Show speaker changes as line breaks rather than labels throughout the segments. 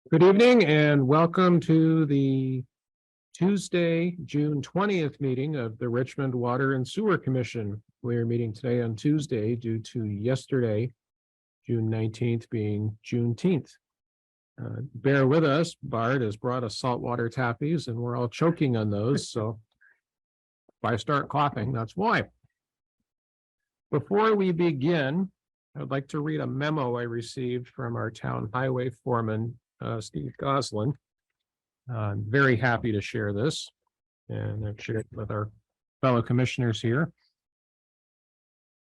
Good evening and welcome to the Tuesday, June 20th meeting of the Richmond Water and Sewer Commission. We are meeting today on Tuesday due to yesterday, June 19th being Juneteenth. Bear with us, Bart has brought us saltwater tappies and we're all choking on those, so if I start coughing, that's why. Before we begin, I'd like to read a memo I received from our town highway foreman, Steve Goslin. I'm very happy to share this, and I've shared it with our fellow commissioners here.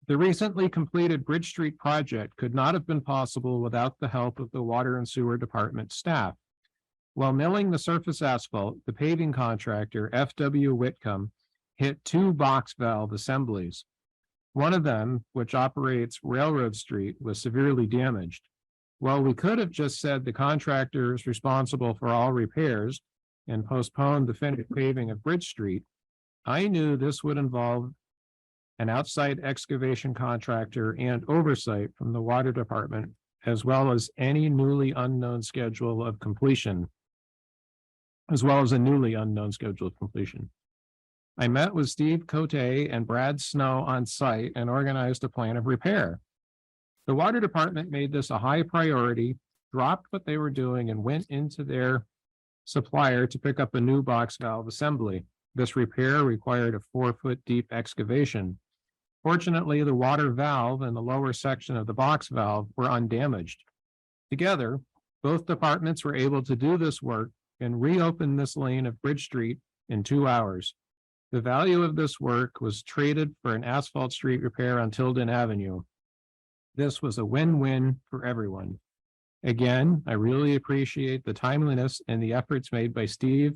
The recently completed Bridge Street project could not have been possible without the help of the Water and Sewer Department staff. While milling the surface asphalt, the paving contractor, F.W. Whitcomb, hit two box valve assemblies. One of them, which operates Railroad Street, was severely damaged. While we could have just said the contractor is responsible for all repairs and postponed the finished paving of Bridge Street, I knew this would involve an outside excavation contractor and oversight from the water department, as well as any newly unknown schedule of completion, I met with Steve Cote and Brad Snow on site and organized a plan of repair. The water department made this a high priority, dropped what they were doing and went into their supplier to pick up a new box valve assembly. This repair required a 4-foot deep excavation. Fortunately, the water valve and the lower section of the box valve were undamaged. Together, both departments were able to do this work and reopen this lane of Bridge Street in 2 hours. The value of this work was traded for an asphalt street repair on Tilden Avenue. This was a win-win for everyone. Again, I really appreciate the timeliness and the efforts made by Steve,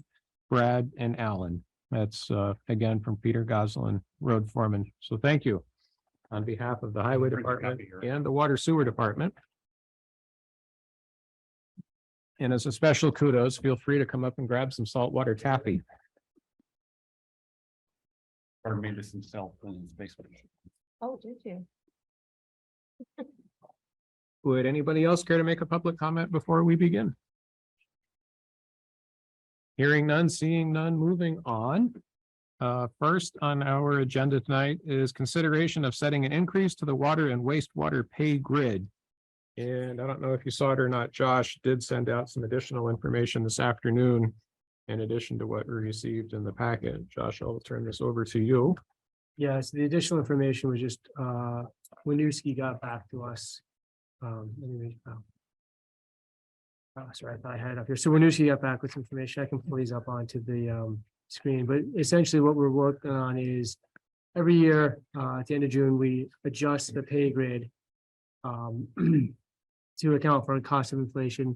Brad, and Alan. That's again from Peter Goslin, road foreman. So thank you on behalf of the highway department and the water sewer department. And as a special kudos, feel free to come up and grab some saltwater taffy.
Or made this himself in his basement.
Oh, did you?
Would anybody else care to make a public comment before we begin? Hearing none, seeing none, moving on. First on our agenda tonight is consideration of setting an increase to the water and wastewater pay grid. And I don't know if you saw it or not, Josh did send out some additional information this afternoon in addition to what we received in the packet. Josh, I'll turn this over to you.
Yes, the additional information was just Winooski got back to us. Sorry, I thought I had it up here. So Winooski got back with information. I can pull these up onto the screen, but essentially what we're working on is every year at the end of June, we adjust the pay grid to account for the cost of inflation.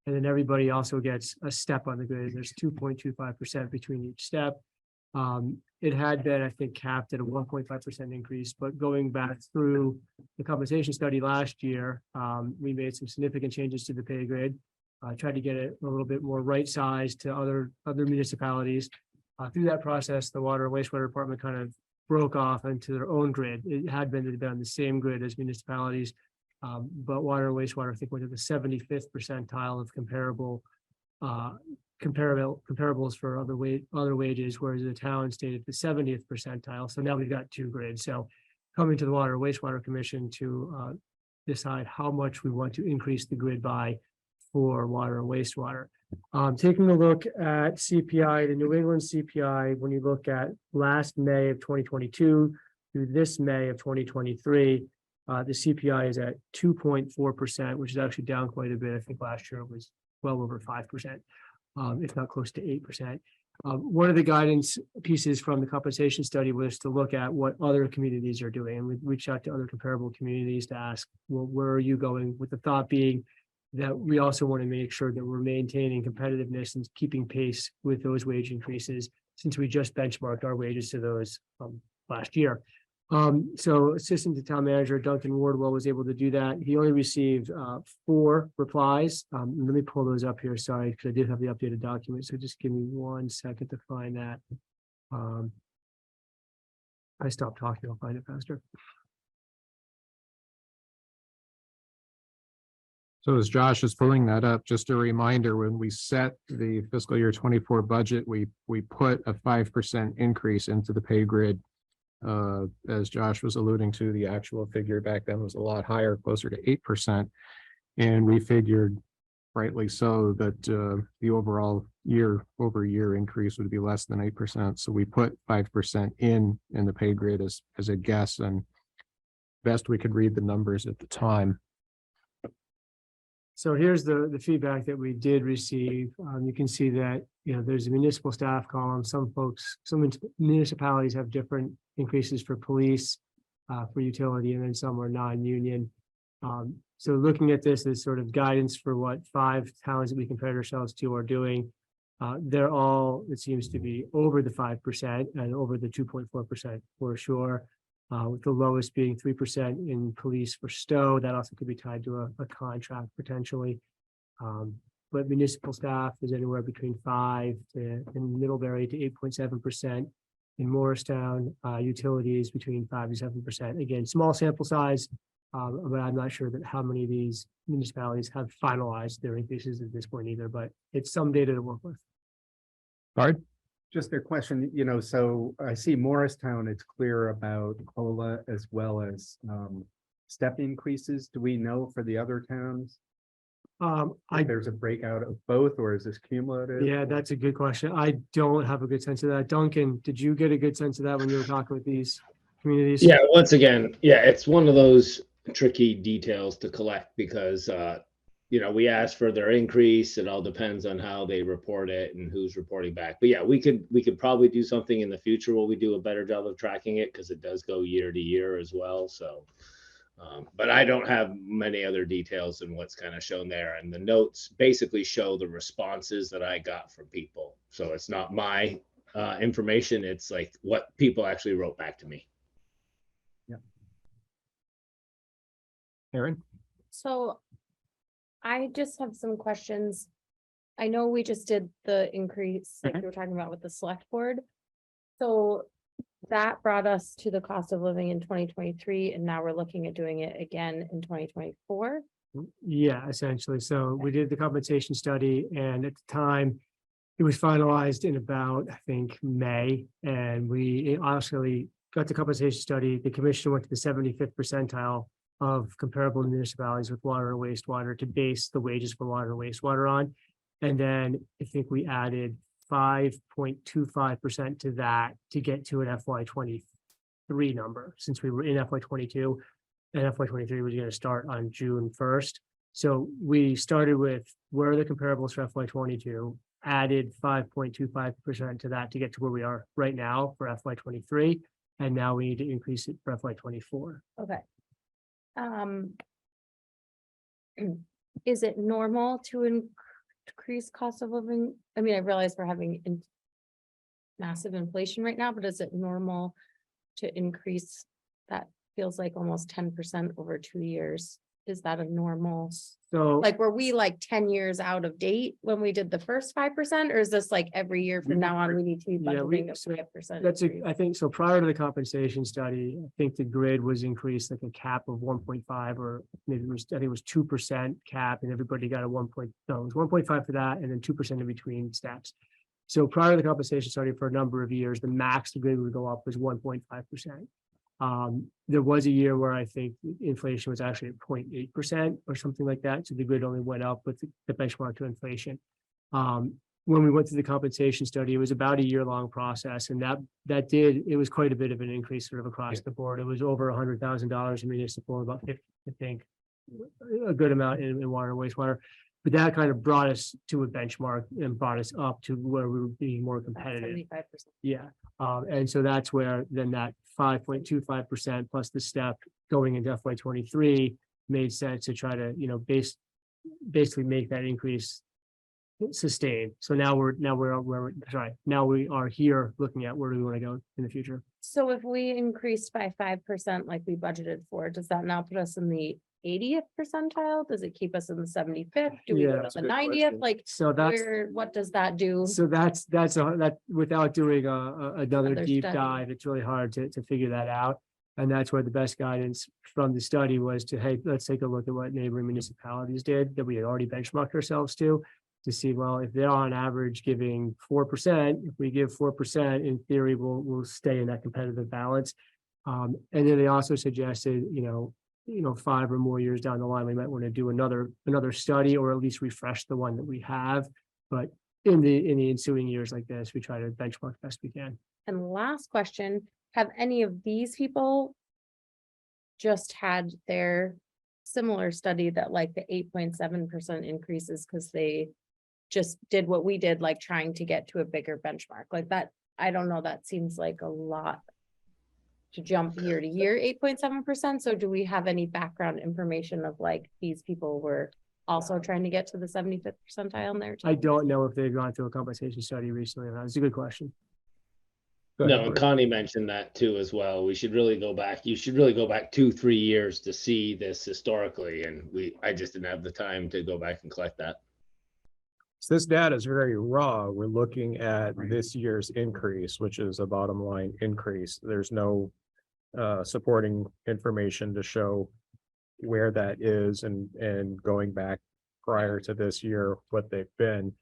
And then everybody also gets a step on the grid. There's 2.25% between each step. It had been, I think, capped at a 1.5% increase, but going back through the compensation study last year, we made some significant changes to the pay grid. Tried to get it a little bit more right sized to other municipalities. Through that process, the water and wastewater department kind of broke off into their own grid. It had been on the same grid as municipalities, but water and wastewater, I think, went to the 75th percentile of comparables for other wages, whereas the town stayed at the 70th percentile. So now we've got two grids. So coming to the Water and Wastewater Commission to decide how much we want to increase the grid by for water and wastewater. Taking a look at CPI, the New England CPI, when you look at last May of 2022 through this May of 2023, the CPI is at 2.4%, which is actually down quite a bit. I think last year it was well over 5%. If not close to 8%. One of the guidance pieces from the compensation study was to look at what other communities are doing. And we reached out to other comparable communities to ask, well, where are you going? With the thought being that we also want to make sure that we're maintaining competitiveness and keeping pace with those wage increases, since we just benchmarked our wages to those last year. So Assistant to Town Manager Duncan Wardwell was able to do that. He only received 4 replies. Let me pull those up here. Sorry, because I did have the updated document. So just give me 1 second to find that. I stopped talking. I'll find it faster.
So as Josh is pulling that up, just a reminder, when we set the fiscal year 24 budget, we put a 5% increase into the pay grid. As Josh was alluding to, the actual figure back then was a lot higher, closer to 8%. And we figured, rightly so, that the overall year-over-year increase would be less than 8%. So we put 5% in the pay grid as a guess, and best we could read the numbers at the time.
So here's the feedback that we did receive. You can see that, there's a municipal staff column. Some municipalities have different increases for police, for utility, and then some are non-union. So looking at this as sort of guidance for what 5 towns that we compared ourselves to are doing, they're all, it seems to be over the 5% and over the 2.4% for sure. With the lowest being 3% in police for Stowe. That also could be tied to a contract potentially. But municipal staff is anywhere between 5 to, in Middlebury, to 8.7%. In Morristown, utilities between 5 to 7%. Again, small sample size, but I'm not sure that how many of these municipalities have finalized their increases at this point either, but it's some data to work with.
Bart?
Just a question, so I see Morristown, it's clear about COLA as well as step increases. Do we know for the other towns? There's a breakout of both, or is this cumulative?
Yeah, that's a good question. I don't have a good sense of that. Duncan, did you get a good sense of that when you were talking with these communities?
Yeah, once again, it's one of those tricky details to collect because we asked for their increase. It all depends on how they report it and who's reporting back. But yeah, we could probably do something in the future where we do a better job of tracking it because it does go year to year as well. So, but I don't have many other details than what's kind of shown there. And the notes basically show the responses that I got from people. So it's not my information. It's like what people actually wrote back to me.
Yeah.
Aaron?
So I just have some questions. I know we just did the increase, like we were talking about with the select board. So that brought us to the cost of living in 2023, and now we're looking at doing it again in 2024.
Yeah, essentially. So we did the compensation study, and at the time it was finalized in about, I think, May, and we actually got the compensation study. The commission went to the 75th percentile of comparable municipalities with water and wastewater to base the wages for water and wastewater on. And then I think we added 5.25% to that to get to an FY23 number, since we were in FY22 and FY23 was going to start on June 1st. So we started with where are the comparables for FY22, added 5.25% to that to get to where we are right now for FY23. And now we need to increase it for FY24.
Okay. Is it normal to increase cost of living? I mean, I realize we're having massive inflation right now, but is it normal to increase? That feels like almost 10% over 2 years. Is that a normal?
So
Like, were we like 10 years out of date when we did the first 5%? Or is this like every year from now on, we need to be
Yeah,
budgeting a 5%?
that's I think so. Prior to the compensation study, I think the grid was increased like a cap of 1.5, or maybe it was, I think it was 2% cap, and everybody got a 1.5 for that, and then 2% in between steps. So prior to the compensation study, for a number of years, the max the grid would go up was 1.5%. There was a year where I think inflation was actually at 0.8% or something like that. So the grid only went up with the benchmark to inflation. When we went through the compensation study, it was about a year-long process, and it was quite a bit of an increase sort of across the board. It was over $100,000 in municipal, about 50, I think, a good amount in water and wastewater. But that kind of brought us to a benchmark and brought us up to where we were being more competitive.
75%.
Yeah. And so that's where then that 5.25% plus the step going into FY23 made sense to try to, basically make that increase sustained. So now we are here looking at where do we want to go in the future.
So if we increased by 5% like we budgeted for, does that now put us in the 80th percentile? Does it keep us in the 75th? Do we
Yeah,
go to
that's a
the
good
90th?
question.
Like,
So that's
what does that do?
So that without doing another
Another
deep
study.
dive, it's really hard to figure that out. And that's where the best guidance from the study was to, hey, let's take a look at what neighboring municipalities did that we had already benchmarked ourselves to see, well, if they're on average giving 4%, if we give 4%, in theory, we'll stay in that competitive balance. And then they also suggested, 5 or more years down the line, we might want to do another study, or at least refresh the one that we have. But in the ensuing years like this, we try to benchmark best we can.
And last question, have any of these people just had their similar study that like the 8.7% increases because they just did what we did, like trying to get to a bigger benchmark like that? I don't know, that seems like a lot to jump year to year, 8.7%. So do we have any background information of like these people were also trying to get to the 75th percentile in there?
I don't know if they've gone through a compensation study recently. That's a good question.
Go ahead,
No, and
Bert.
Connie mentioned that too as well. We should really go back. You should really go back 2-3 years to see this historically. And I just didn't have the time to go back and collect that.
So this data is very raw. We're looking at
Right.
this year's increase, which is a bottom line increase. There's no supporting information to show where that is and going back prior to this year, what they've been.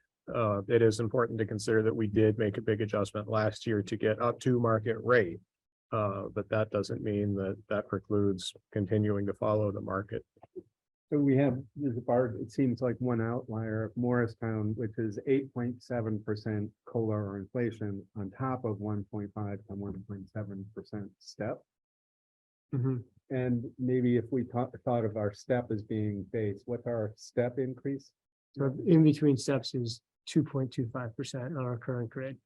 It is important to consider that we did make a big adjustment last year to get up to market rate. But that doesn't mean that precludes continuing to follow the market.
So we have, there's a bar, it seems like one outlier, Morristown, which is 8.7% COLA or inflation on top of 1.5 to 1.7% step.
Mhm.
And maybe if we thought of our step as being base, what's our step increase?
So in between steps is 2.25% on our current grid.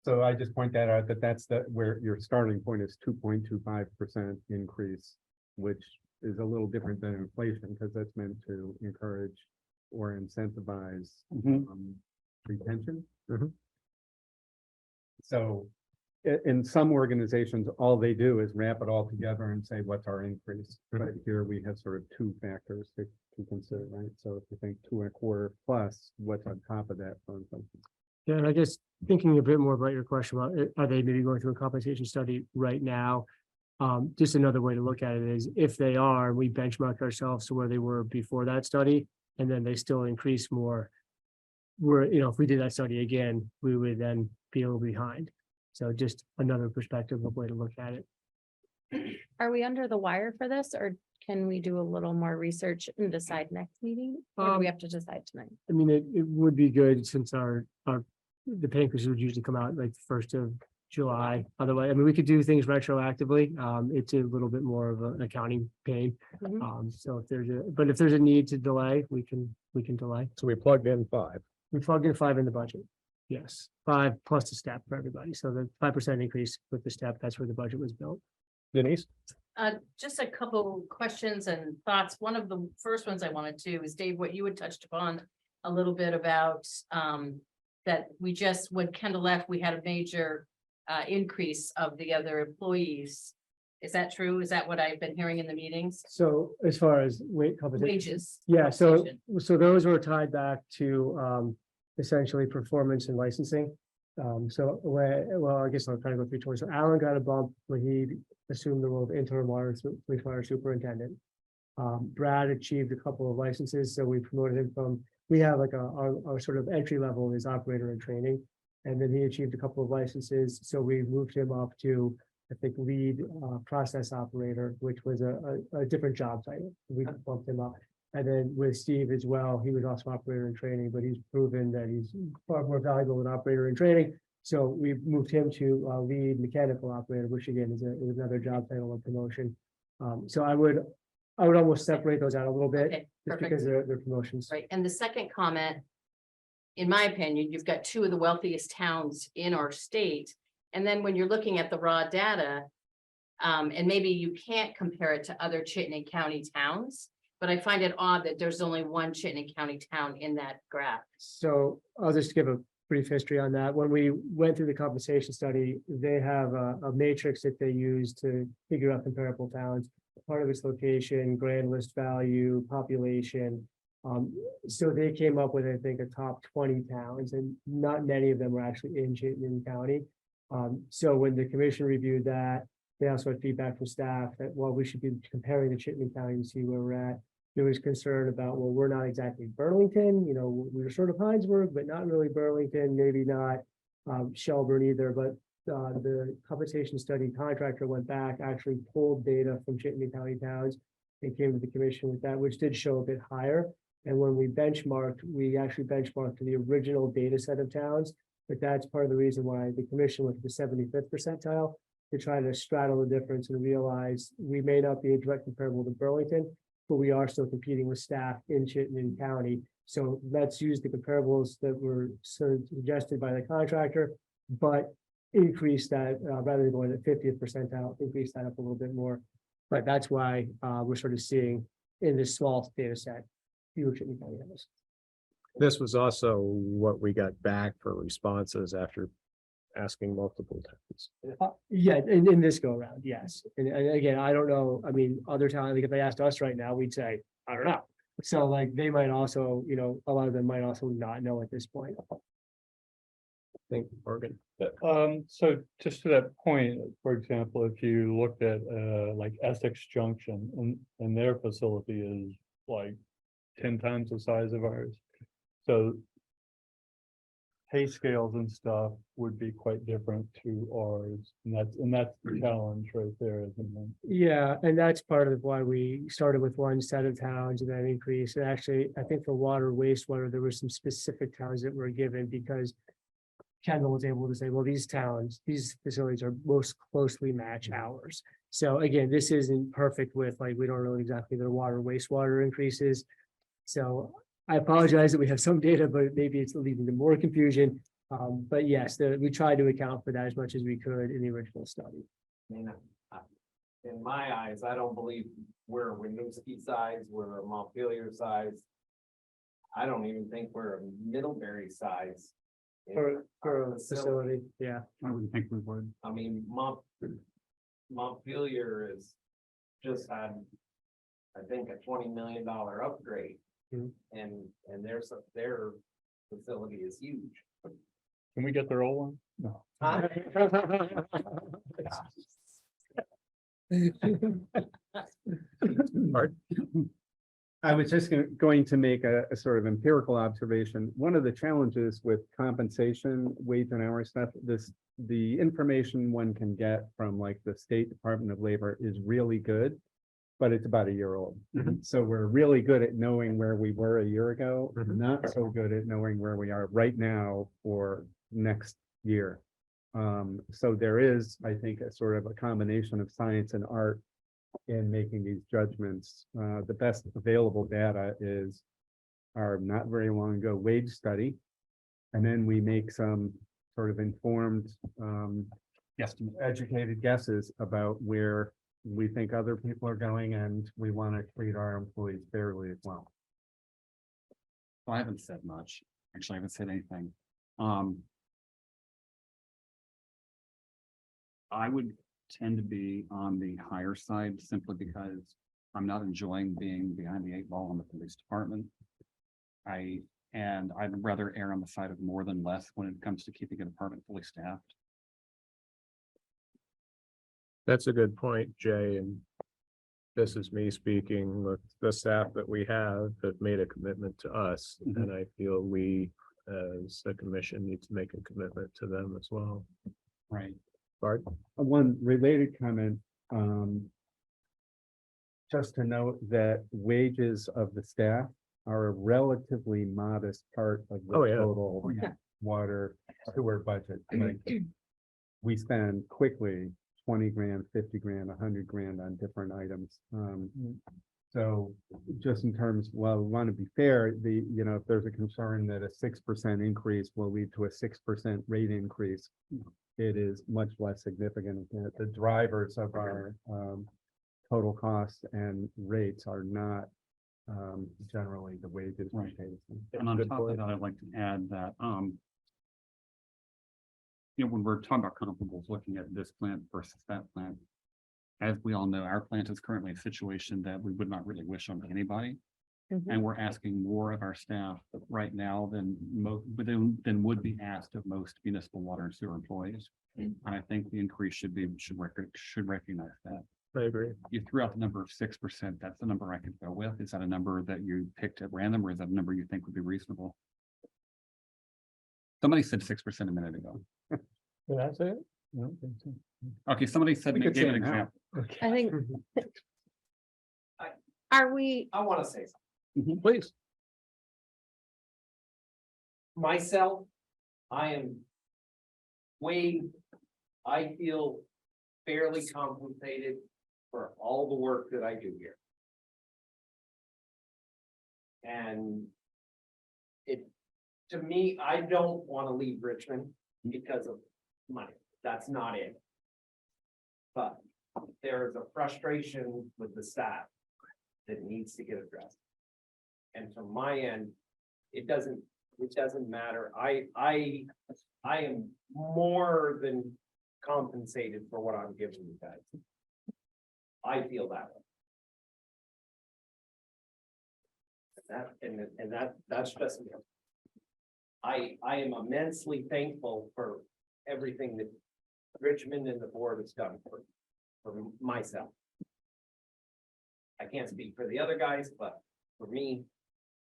So I just point that out, that's where your starting point is 2.25% increase, which is a little different than inflation because that's meant to encourage or incentivize retention.
Mhm.
So in some organizations, all they do is wrap it all together and say, what's our increase? But here we have sort of two factors to consider, right? So if you think 2.25 plus, what's on top of that for inflation?
Yeah, and I guess thinking a bit more about your question about, are they maybe going through a compensation study right now? Just another way to look at it is if they are, we benchmark ourselves to where they were before that study, and then they still increase more. If we did that study again, we would then be a little behind. So just another perspective of way to look at it.
Are we under the wire for this, or can we do a little more research and decide next meeting? Or do we have to decide tonight?
I mean, it would be good since the pay increases would usually come out like the 1st of July. Otherwise, I mean, we could do things retroactively. It's a little bit more of an accounting pain.
Mhm.
So if there's a need to delay, we can delay.
So we plugged in 5.
We plugged in 5 in the budget. Yes, 5 plus the step for everybody. So the 5% increase with the step, that's where the budget was built.
Denise?
Just a couple questions and thoughts. One of the first ones I wanted to is, Dave, what you had touched upon a little bit about that when Kendall left, we had a major increase of the other employees. Is that true? Is that what I've been hearing in the meetings?
So as far as compensation.
Wages.
Yeah, so
compensation.
those were tied back to essentially performance and licensing. I guess I'll try to go through choice. So Alan got a bump when he assumed the role of interim wastewater superintendent. Brad achieved a couple of licenses, so we promoted him from. We have like our sort of entry level is operator in training, and then he achieved a couple of licenses, so we moved him up to, I think, lead process operator, which was a different job title. We bumped him up. And then with Steve as well, he was also operator in training, but he's proven that he's far more valuable than operator in training. So we moved him to lead mechanical operator, which again is another job title of promotion. So I would almost separate those out a little bit,
Okay,
just
perfect.
because they're promotions.
Right. And the second comment, in my opinion, you've got 2 of the wealthiest towns in our state. And then when you're looking at the raw data, and maybe you can't compare it to other Chittenden County towns, but I find it odd that there's only one Chittenden County town in that graph.
So I'll just give a brief history on that. When we went through the compensation study, they have a matrix that they use to figure out comparable towns. Part of its location, grand list value, population. So they came up with, I think, a top 20 towns, and not many of them were actually in Chittenden County. So when the commission reviewed that, They also had feedback from staff that, well, we should be comparing the Chittenden County to see where we're at. There was concern about, well, we're not exactly Burlington, we were sort of Heinsberg, but not really Burlington, maybe not Shelburne either, but the compensation study contractor went back, actually pulled data from Chittenden County towns and came to the commission with that, which did show a bit higher. And when we benchmarked, we actually benchmarked to the original data set of towns, but that's part of the reason why the commission went to the 75th percentile, to try to straddle the difference and realize we may not be a direct comparable to Burlington, but we are still competing with staff in Chittenden County. So let's use the comparables that were suggested by the contractor, but increase that rather than going to 50th percentile, increase that up a little bit more. But that's why we're sort of seeing in this small data set, fewer Chittenden County has.
This was also what we got back for responses after asking multiple times.
Yeah, in this go around, yes. And again, I don't know, I mean, other towns, like if they asked us right now, we'd say, I don't know. So like they might also, a lot of them might also not know at this point.
Think Morgan.
So just to that point, for example, if you looked at like Essex Junction and their facility is like 10 times the size of ours. So pay scales and stuff would be quite different to ours, and that's the challenge right there, isn't it?
Yeah, and that's part of why we started with one set of towns and then increased. And actually, I think for water, wastewater, there were some specific towns that were given because Kendall was able to say, well, these towns, these facilities are most closely match ours. So again, this isn't perfect with like, we don't know exactly their water, wastewater increases. So I apologize that we have some data, but maybe it's leading to more confusion. But yes, we tried to account for that as much as we could in the original study.
In my eyes, I don't believe we're Winooski size, we're a Montpelier size. I don't even think we're a Middlebury size.
For a facility, yeah.
I would think we would.
I mean, Montpelier is just had, I think, a $20 million upgrade.
Mhm.
And their facility is huge.
Can we get their old one? No.
I was just going to make a sort of empirical observation. One of the challenges with compensation, wage and hour stuff, the information one can get from like the State Department of Labor is really good, but it's about a year old. So we're really good at knowing where we were a year ago, not so good at knowing where we are right now or next year. So there is, I think, a sort of a combination of science and art in making these judgments. The best available data is our not very long ago wage study. And then we make some sort of informed, educated guesses about where we think other people are going, and we want to treat our employees fairly as well.
I haven't said much. Actually, I haven't said anything. I would tend to be on the higher side simply because I'm not enjoying being behind the 8 ball in the police department. I'd rather err on the side of more than less when it comes to keeping a department fully staffed.
That's a good point, Jay, and this is me speaking with the staff that we have made a commitment to us, and I feel we, as a commission, need to make a commitment to them as well.
Right.
Bart?
One related comment, just to note that wages of the staff are a relatively modest part of the
Oh, yeah.
total water sewer budget. Like, we spend quickly 20 grand, 50 grand, 100 grand on different items. So just in terms, well, we want to be fair, if there's a concern that a 6% increase will lead to a 6% rate increase, it is much less significant. The drivers of our total costs and rates are not generally the wages.
Right.
we pay.
And on
Good
top
point.
of that, I'd like to add that, when we're talking about comparables, looking at this plant versus that plant, as we all know, our plant is currently a situation that we would not really wish on anybody.
Mhm.
And we're asking more of our staff right now than would be asked of most municipal water and sewer employees. And I think the increase should recognize that.
I agree.
You threw out the number of 6%. That's the number I could go with. Is that a number that you picked at random, or is that a number you think would be reasonable? Somebody said 6% a minute ago.
Did I say it? I don't think so.
Okay, somebody said,
We could
gave
say
an
it now.
example.
I think.
I-
Are we,
I want to say something.
Please.
Myself, I feel fairly compensated for all the work that I do here. And to me, I don't want to leave Richmond because of money. That's not it. But there is a frustration with the staff that needs to get addressed. And from my end, it doesn't matter. I am more than compensated for what I'm giving you guys. I feel that way. That's just me. I am immensely thankful for everything that Richmond and the board has done for myself. I can't speak for the other guys, but for me,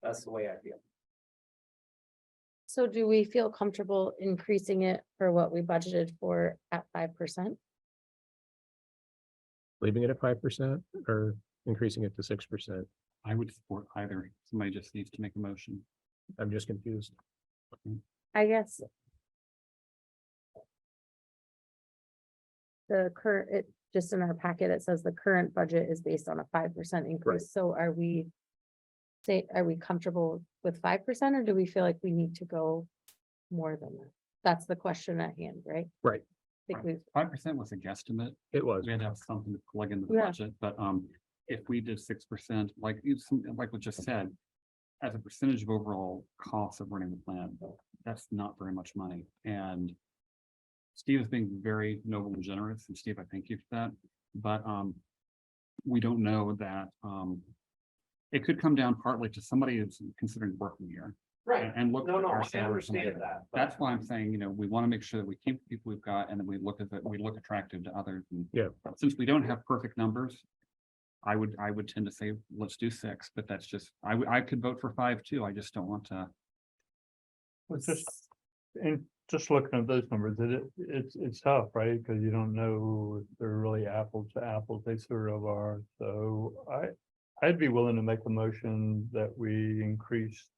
that's the way I feel.
so do we feel comfortable increasing it for what we budgeted for at 5%?
Leaving it at 5% or increasing it to 6%?
I would support either. Somebody just needs to make a motion.
I'm just confused.
I guess. The current, just in our packet, it says the current budget is based on a 5% increase, so are we comfortable with 5%, or do we feel like we need to go more than that? That's the question at hand, right?
Right.
I think we've,
5% was a guesstimate.
It was.
We had to have something to plug into the
Yeah.
budget, but if we did 6%, like what just said, as a percentage of overall cost of running the plant, that's not very much money. And Steve is being very noble and generous, and Steve, I thank you for that. But we don't know that it could come down partly to somebody who's considering working here.
Right.
And look.
No,
at our
I
salaries and
understand that. but-
That's why I'm saying, we want to make sure that we keep the people we've got and that we look attractive to others. And
Yeah.
Since we don't have perfect numbers, I would tend to say, let's do 6, but that's just, I could vote for 5 too. I just don't want to.
It's just looking at those numbers, it's tough, right? Because you don't know if they're really apples to apples, they sort of are. So I'd be willing to make a motion that we increase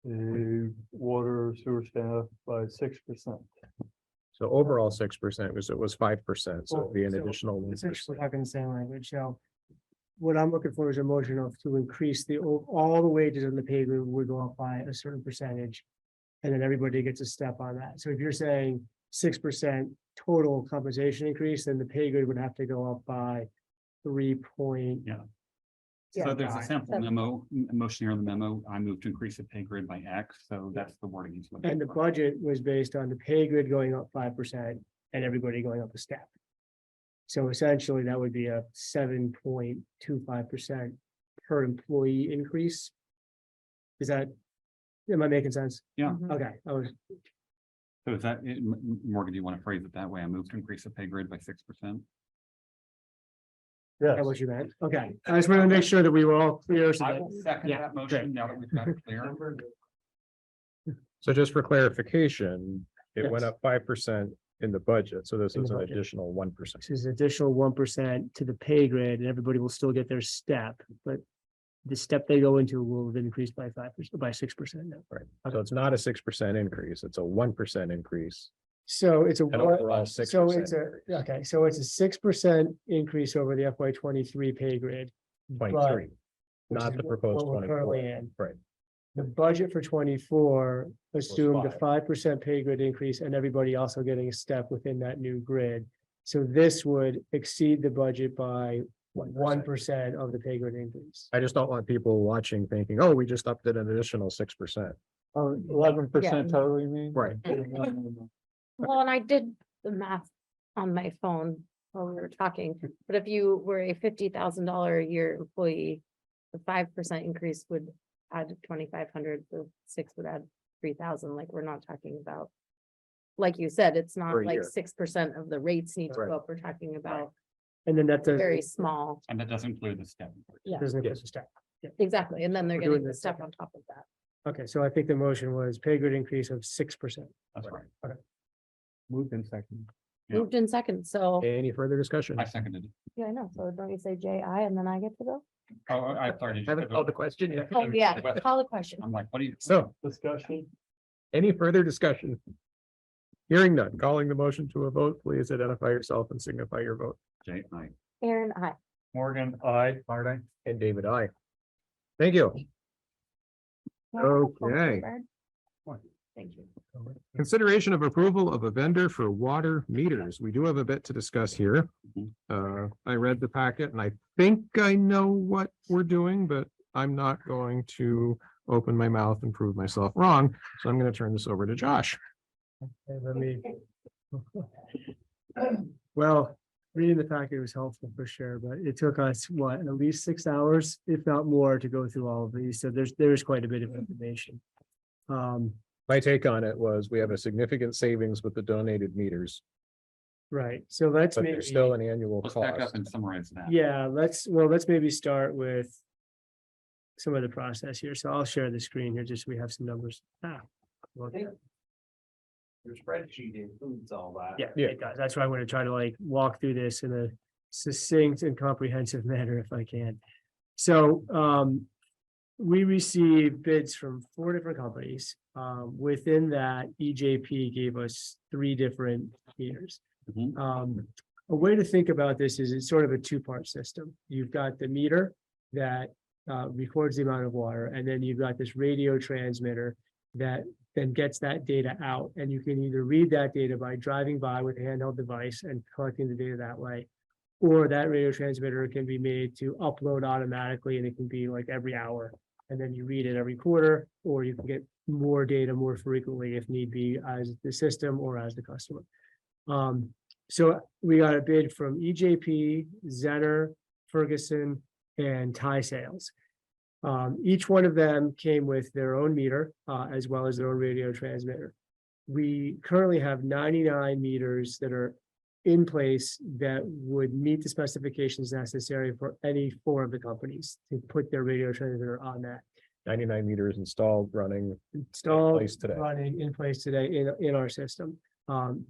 the water sewer staff by 6%.
So overall 6% because it was 5%, so it'd be an
So
additional 1%.
Essentially talking the same language, so. What I'm looking for is a motion to increase all the wages in the pay group would go up by a certain percentage. And then everybody gets a step on that. So if you're saying 6% total compensation increase, then the pay grade would have to go up by 3 point.
Yeah.
Yeah.
So there's a sample
Seven.
motion here in the memo. I moved to increase the pay grid by X, so that's the wording he's looking
And the
for.
budget was based on the pay grid going up 5% and everybody going up a step. So essentially, that would be a 7.25% per employee increase. Am I making sense?
Yeah.
Mhm.
Okay,
So is that, Morgan, do you want to phrase it that way? I moved to increase the pay grid by 6%?
that's what you meant. Okay, I just wanted to make sure that we were all clear. So
I
that-
will second
yeah,
that
great.
motion now that we've got it clear.
So just for clarification, it went
Yes.
up 5% in the budget, so this
In the
is an
budget.
additional 1%.
This is additional 1% to the pay grade, and everybody will still get their step, but the step they go into will have increased by 5%, by 6% now.
Right, so it's not a 6% increase, it's a 1% increase.
So it's a,
And overall
so
6%.
it's okay, so it's a 6% increase over the FY 23 pay grade.
23,
which
not
is
the
what
proposed
we're currently
24.
in.
Right.
The budget for 24 assumed a
5.
5% pay grid increase and everybody also getting a step within that new grid. So this would exceed the budget by 1% of the pay grid increase.
I just don't want people watching thinking, oh, we just upped it an additional 6%.
Oh, 11%
Yeah.
total, you mean?
Right.
Well, and I did the math on my phone while we were talking, but if you were a $50,000 a year employee, the 5% increase would add 2,500, the 6 would add 3,000, like, we're not talking about. Like you said, it's not
For a
like
year.
6% of the rates need to
Right.
go up, we're talking about
And then that does,
very small,
And that doesn't include the step.
yeah,
doesn't include the step.
exactly, and then they're
We're doing
getting the
the
stuff
second.
on top of that.
Okay, so I think the motion was pay grade increase of 6%.
That's right.
Moved in second.
Yeah.
Moved in second, so,
Any further discussion?
I seconded it.
yeah, I know, so don't you say J.I. and then I get to go?
Oh, I sorry. did you
Haven't
say
called the
vote?
question yet.
Oh, yeah, call the question.
I'm like, what do you?
So,
Discussion?
any further discussion? Hearing none, calling the motion to a vote, please identify yourself and signify your vote.
Jay, aye.
Aaron, I.
Morgan, I.
Art, and David, I. Thank you. Okay.
Thank you.
Consideration of approval of a vendor for water meters. We do have a bit to discuss here. I read the packet and I think I know what we're doing, but I'm not going to open my mouth and prove myself wrong. So I'm going to turn this over to Josh.
Okay, let me. Well, reading the packet was helpful for sure, but it took us, what, at least 6 hours, if not more, to go through all of these. So there's quite a bit of information.
My take on it was we have a significant savings with the donated meters,
Right, so let's
but
maybe,
there's still an annual
Let's back
cost.
up and summarize that.
yeah, let's maybe start with some of the process here. So I'll share the screen here, just so we have some numbers. Well,
Your spreadsheet includes all that.
yeah,
Yeah.
it does. That's why I'm gonna try to like walk through this in a succinct and comprehensive manner if I can. So, we received bids from 4 different companies. Within that, EJP gave us 3 different meters.
Mhm.
A way to think about this is it's sort of a 2-part system. You've got the meter that records the amount of water, and then you've got this radio transmitter that then gets that data out. And you can either read that data by driving by with a handheld device and collecting the data that way, or that radio transmitter can be made to upload automatically, and it can be like every hour. And then you read it every quarter, or you can get more data more frequently if need be as the system or as the customer. So we got a bid from EJP, Zenner, Ferguson, and Tie Sales. Each one of them came with their own meter, as well as their own radio transmitter. We currently have 99 meters that are in place that would meet the specifications necessary for any 4 of the companies to put their radio transmitter on that.
99 meters installed, running.
Installed,
place today.
running in place today in our system.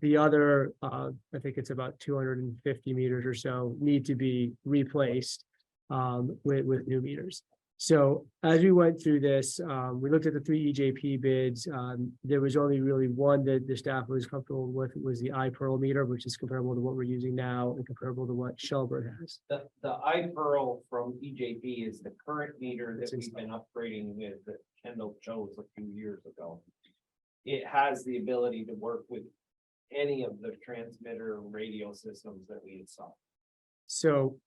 The other, I think it's about 250 meters or so need to be replaced with new meters. So as we went through this, we looked at the 3 EJP bids. There was only really one that the staff was comfortable with, was the iPearl meter, which is comparable to what we're using now and comparable to what Shelburne has.
The iPearl from EJP is the current meter that we've been upgrading with that Kendall chose a few years ago. It has the ability to work with any of the transmitter radio systems that we install.
So,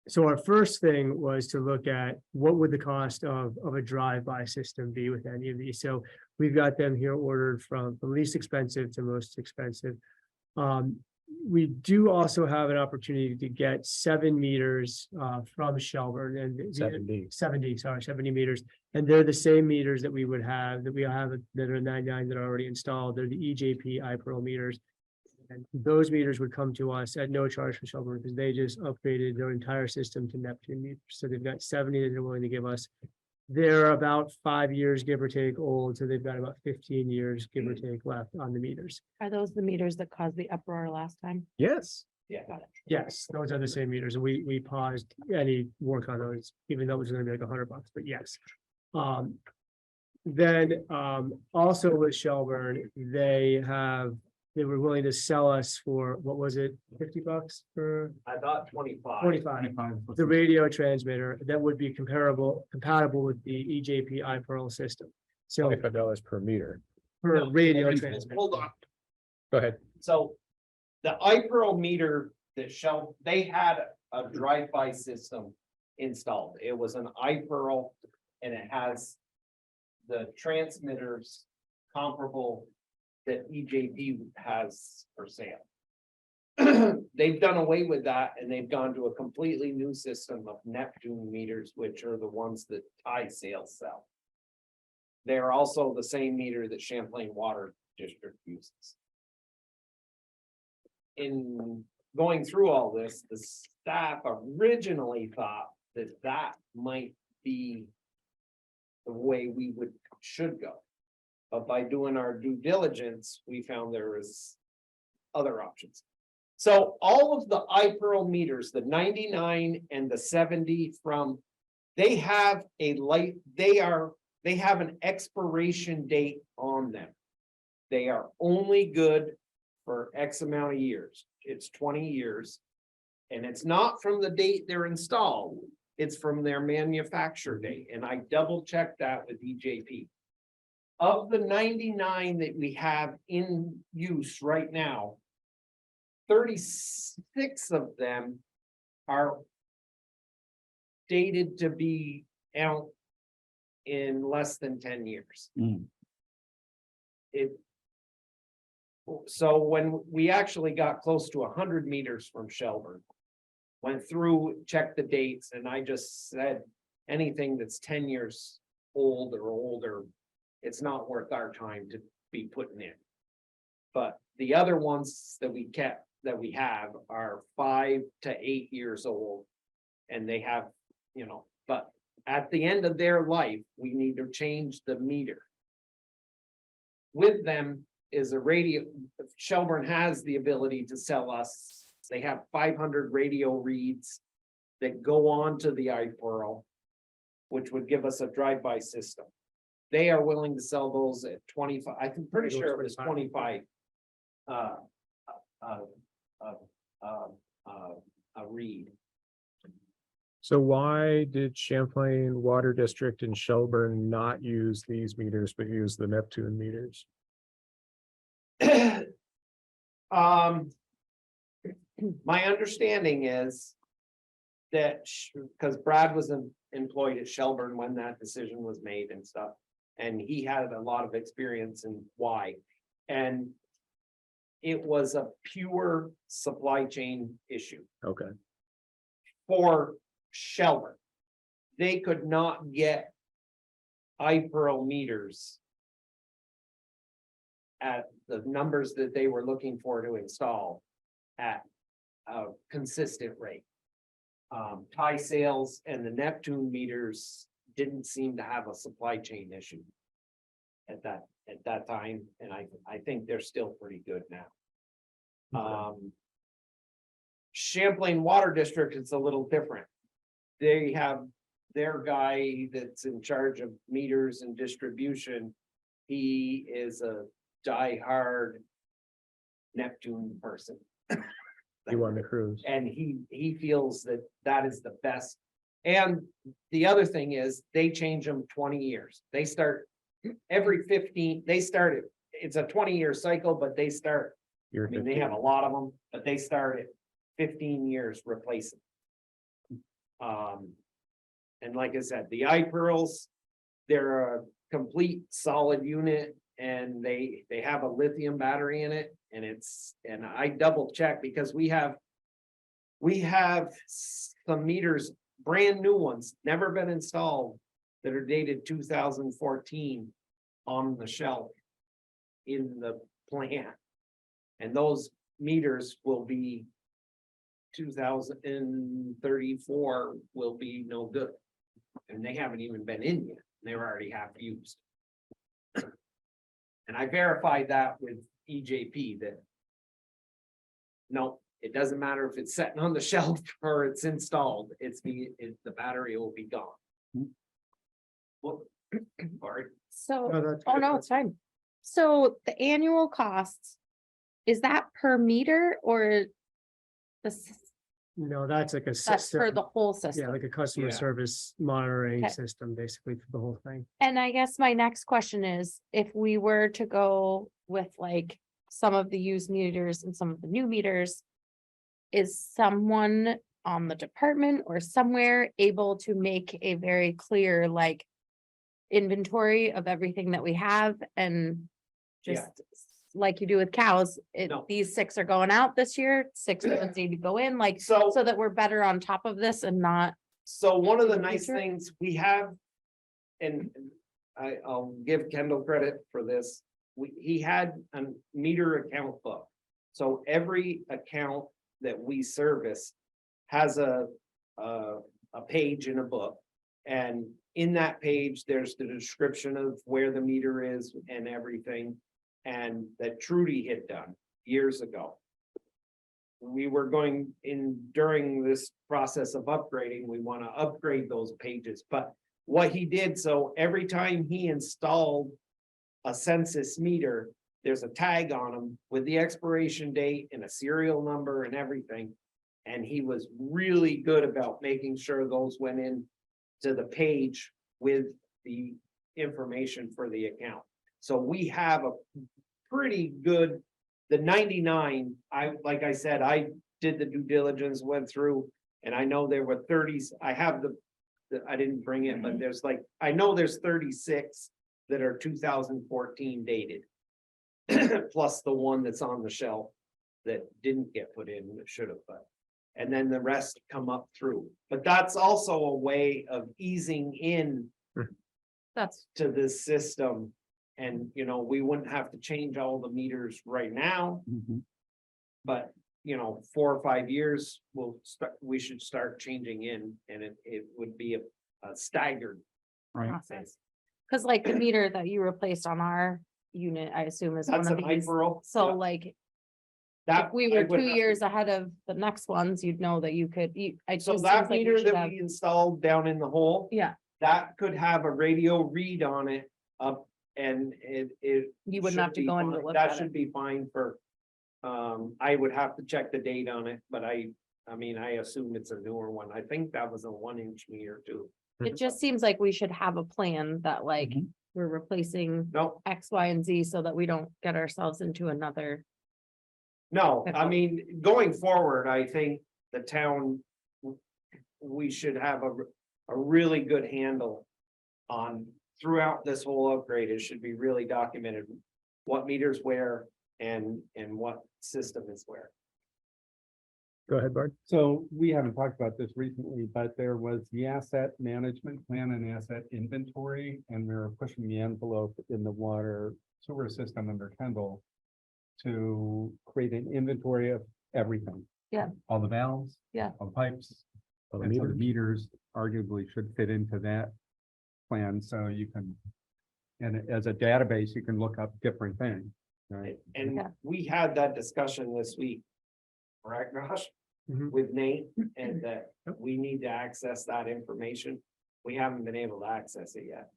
so our first thing was to look at what would the cost of a drive-by system be with any of these. So we've got them here ordered from least expensive to most expensive. We do also have an opportunity to get 7 meters from Shelburne and 70 meters. And they're the same meters that we would have, that are 99 that are already installed. They're the EJP iPearl meters. And those meters would come to us at no charge for Shelburne because they just upgraded their entire system to Neptune meters. So they've got 70 that they're willing to give us. They're about 5 years, give or take, old. So they've got about 15 years, give or take, left on the meters.
Are those the meters that caused the uproar last time?
Yes.
Yeah.
Got it.
Yes, those are the same meters. And we paused any work on those, even though it was gonna be like $100, but yes. Then also with Shelburne, they were willing to sell us for, what was it, $50 for
I thought 25.
25. The radio transmitter that would be compatible with the EJP iPearl system. So
$25 per meter.
for
No,
radio
hold
transmitter.
on.
Go ahead.
So the iPearl meter that they had a drive-by system installed. It was an iPearl and it has the transmitters comparable that EJP has for sale. they've done away with that and they've gone to a completely new system of Neptune meters, which are the ones that Thai sales sell. They're also the same meter that Champlain Water District uses. In going through all this, the staff originally thought that that might be the way we should go. But by doing our due diligence, we found there was other options. So all of the iPearl meters, the 99 and the 70 they have a they have an expiration date on them. They are only good for X amount of years. It's 20 years. And it's not from the date they're installed, it's from their manufacture date. And I double checked that with EJP. Of the 99 that we have in use right now, 36 of them are dated to be out in less than 10 years. So when we actually got close to 100 meters from Shelburne, went through, checked the dates, and I just said, anything that's 10 years old or older, it's not worth our time to be putting in. But the other ones that we have are 5 to 8 years old. And they have, but at the end of their life, we need to change the meter. With them is a radio, Shelburne has the ability to sell us, they have 500 radio reads that go on to the iPearl, which would give us a drive-by system. They are willing to sell those at 25, I'm pretty sure it was 25. A read.
So why did Champlain Water District in Shelburne not use these meters, but use the Neptune meters?
My understanding is that because Brad was employed at Shelburne when that decision was made and stuff, and he had a lot of experience in why. And it was a pure supply chain issue
Okay,
for Shelburne. They could not get iPearl meters at the numbers that they were looking for to install at a consistent rate. Thai sales and the Neptune meters didn't seem to have a supply chain issue at that time, and I think they're still pretty good now. Champlain Water District is a little different. They have their guy that's in charge of meters and distribution. He is a diehard Neptune person.
he won the cruise.
And he feels that that is the best. And the other thing is they change them 20 years. They start every 15, it's a 20-year cycle, but they start, they have a lot of them, but they start at 15 years replacing. And like I said, the iPearls, they're a complete solid unit and they have a lithium battery in it. And I double check because we have some meters, brand new ones, never been installed, that are dated 2014 on the shelf in the plant. And those meters will be 2034 will be no good. And they haven't even been in yet. They're already half used. And I verified that with EJP that no, it doesn't matter if it's sitting on the shelf or it's installed, the battery will be gone. Well, sorry.
So,
No, that's
oh
good.
no, it's fine. So the annual costs, is that per meter or
No, that's like a
that's for
system,
the whole
yeah,
system?
like a customer
Yeah.
service monitoring
Okay.
system, basically for the whole thing.
And I guess my next question is, if we were to go with like some of the used meters and some of the new meters, is someone on the department or somewhere able to make a very clear like inventory of everything that we have and
Yeah.
just like you do with cows,
No.
these 6 are going out this year, 6 ones need to go in, like,
So,
so that we're better on top of this and not.
so one of the
in the
nice
future?
things we have, and I'll give Kendall credit for this. He had a meter account book. So every account that we service has a page in a book. And in that page, there's the description of where the meter is and everything. And that Trudy had done years ago. We were going in during this process of upgrading, we want to upgrade those pages, but what he did, so every time he installed a census meter, there's a tag on them with the expiration date and a serial number and everything. And he was really good about making sure those went in to the page with the information for the account. So we have a pretty good, the 99, like I said, I did the due diligence, went through, and I know there were 30s, I have I didn't bring it, but there's like, I know there's 36 that are 2014 dated. Plus the one that's on the shelf that didn't get put in, that should have, but. And then the rest come up through, but that's also a way of easing in
That's,
to this system. And, we wouldn't have to change all the meters right now, but, 4 or 5 years, we should start changing in, and it would be a staggered
Right.
process. Cause like the meter that you replaced on our unit, I assume is one
That's
of
an
these.
Ipearl.
So
Yeah.
like,
That
if we
I
were
would
2
have-
years ahead of the next ones, you'd know that you could, I
So
just.
that
seems like
meter
should
that
have-
we installed down in the hole,
Yeah,
that could have a radio read on it up, and it.
you wouldn't have
should
to
be
go in to
fine.
look
That
at
should
it.
be fine for, I would have to check the date on it, but I assume it's a newer one. I think that was a 1-inch meter too.
It just seems like we should have a plan that like,
Mhm.
we're replacing
No,
X, Y, and Z so that we don't get ourselves into another.
no,
Okay.
going forward, I think the town. We should have a really good handle on throughout this whole upgrade. It should be really documented. What meters where and what system is where.
Go ahead, Bart.
So we haven't talked about this recently, but there was the asset management plan and asset inventory, and we were pushing the envelope in the water sewer system under Kendall to create an inventory of everything.
Yeah.
All the valves.
Yeah.
All the pipes.
All the
And so the
meters.
meters arguably should fit into that plan, so you can, and as a database, you can look up different things, right?
And
Yeah.
we had that discussion this week. Correct, Josh?
Mhm.
With Nate, and that we need to access that information. We haven't been able to access it yet.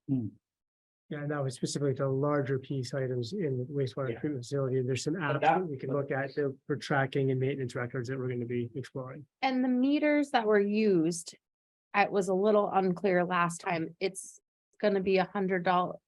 Yeah, and that was specifically to larger piece items in the wastewater
Yeah.
treatment facility. There's some apps
that-
that we can look at for tracking and maintenance records that we're going to be exploring.
And the meters that were used, it was a little unclear last time. It's gonna be $100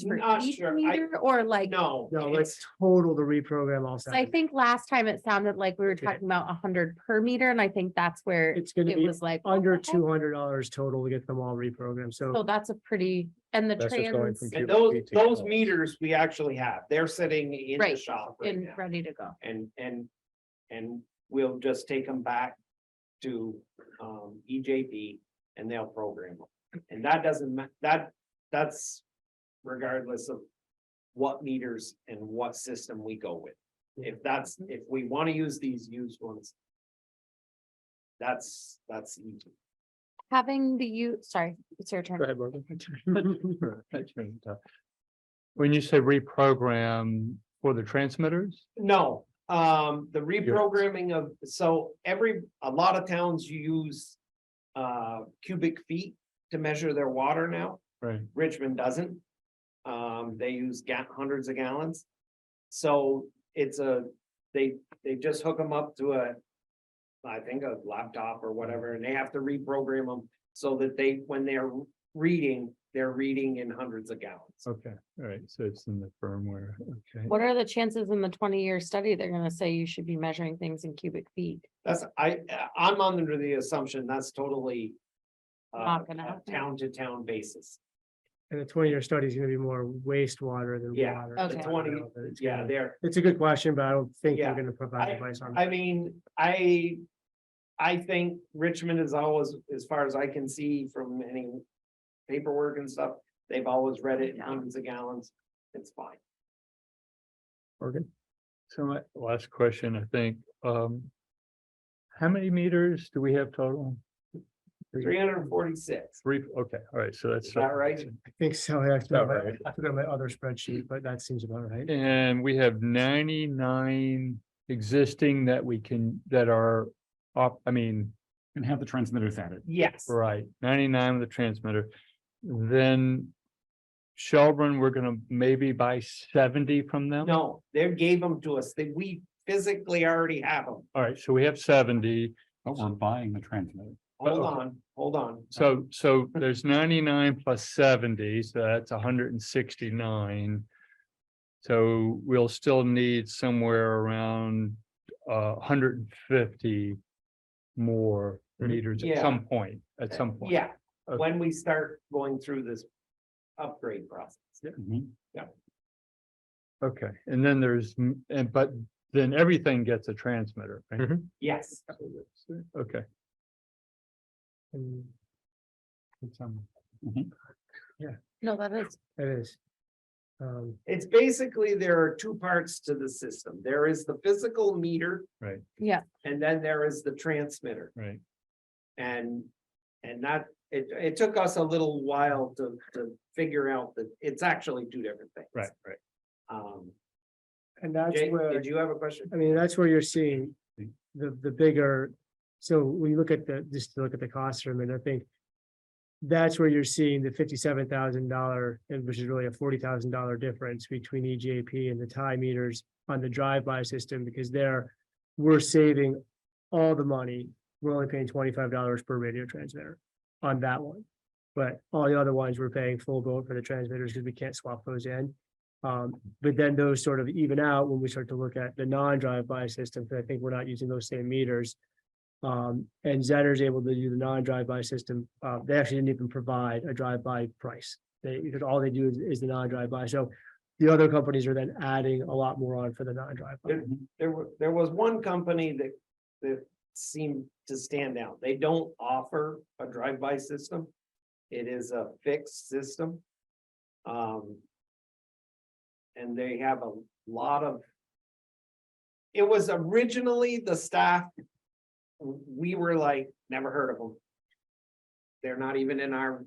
for
Not
each
sure.
meter, or like,
No,
No,
it's,
let's total the reprogram also.
so I think last time it sounded like we were
Okay.
talking about 100 per meter, and I think that's where
It's gonna
it
be
was like.
under
okay.
$200 total to get them all reprogrammed.
So
So
that's a pretty, and the
That's just going
trans
from
and
cubic feet to
those
kilowatts.
meters we actually have. They're sitting in the
Right,
shop right
and
now.
ready to go.
And we'll just take them back to EJP and they'll program them. And that doesn't that's regardless of what meters and what system we go with. If we want to use these used ones. That's easy.
Having sorry, it's your turn.
Go ahead, Bart.
When you say reprogram for the transmitters?
No, the reprogramming of, a lot of towns use cubic feet to measure their water now.
Right.
Richmond doesn't. They use hundreds of gallons. So it's they just hook them up to I think a laptop or whatever, and they have to reprogram them so that when they're reading in hundreds of gallons.
Okay, all right, so it's in the firmware, okay.
What are the chances in the 20-year study, they're gonna say you should be measuring things in cubic feet?
I'm under the assumption that's totally
Not gonna
a
happen.
town to town basis.
And the 20-year study is gonna be more wastewater than
Yeah,
water.
Okay.
the
So I don't
20,
know that it's
yeah,
gonna-
there,
It's a good question, but I don't think
Yeah.
they're gonna provide advice on.
I mean, I think Richmond is always, as far as I can see from any paperwork and stuff, they've always read it in hundreds of gallons. It's fine.
Oregon.
So my last question, I think, how many meters do we have total?
346.
Three, okay, all right, so that's.
Is that right?
I think so. I have to
About
look at
right.
I forgot my other spreadsheet, but that seems about right.
And we have 99 existing that we can, that are up, I mean,
And have the transmitters added.
Yes,
right, 99 with the transmitter. Then Shelburne, we're gonna maybe buy 70 from them.
no, they gave them to us. We physically already have them.
All right, so we have 70.
But we're buying the transmitter.
Hold on.
So there's 99 plus 70, so that's 169. So we'll still need somewhere around 150 more meters at some point,
Yeah,
Okay.
when we start going through this upgrade process.
Mhm.
Okay, and then but then everything gets a transmitter, right?
Mhm.
Yes,
Okay.
And
No, that is,
it is.
it's basically, there are two parts to the system. There is the physical meter
yeah,
and then there is the transmitter.
Right,
And that, it took us a little while to figure out that it's actually two different things.
right.
And that's
Jake,
where,
did you have a question?
I mean, that's where you're seeing the bigger. So when you look at just to look at the cost from it, I think that's where you're seeing the $57,000, and which is really a $40,000 difference between EJP and the tie meters on the drive-by system, because we're saving all the money. We're only paying $25 per radio transmitter on that one. But all the other ones, we're paying full bill for the transmitters because we can't swap those in. But then those sort of even out when we start to look at the non-drive-by system, because I think we're not using those same meters. And Zenner's able to do the non-drive-by system. They actually didn't even provide a drive-by price. Because all they do is the non-drive-by. So the other companies are then adding a lot more on for the non-drive-by.
There was one company that seemed to stand out. They don't offer a drive-by system. It is a fixed system. And they have a lot of. It was originally the staff. We were like, never heard of them. They're not even in our,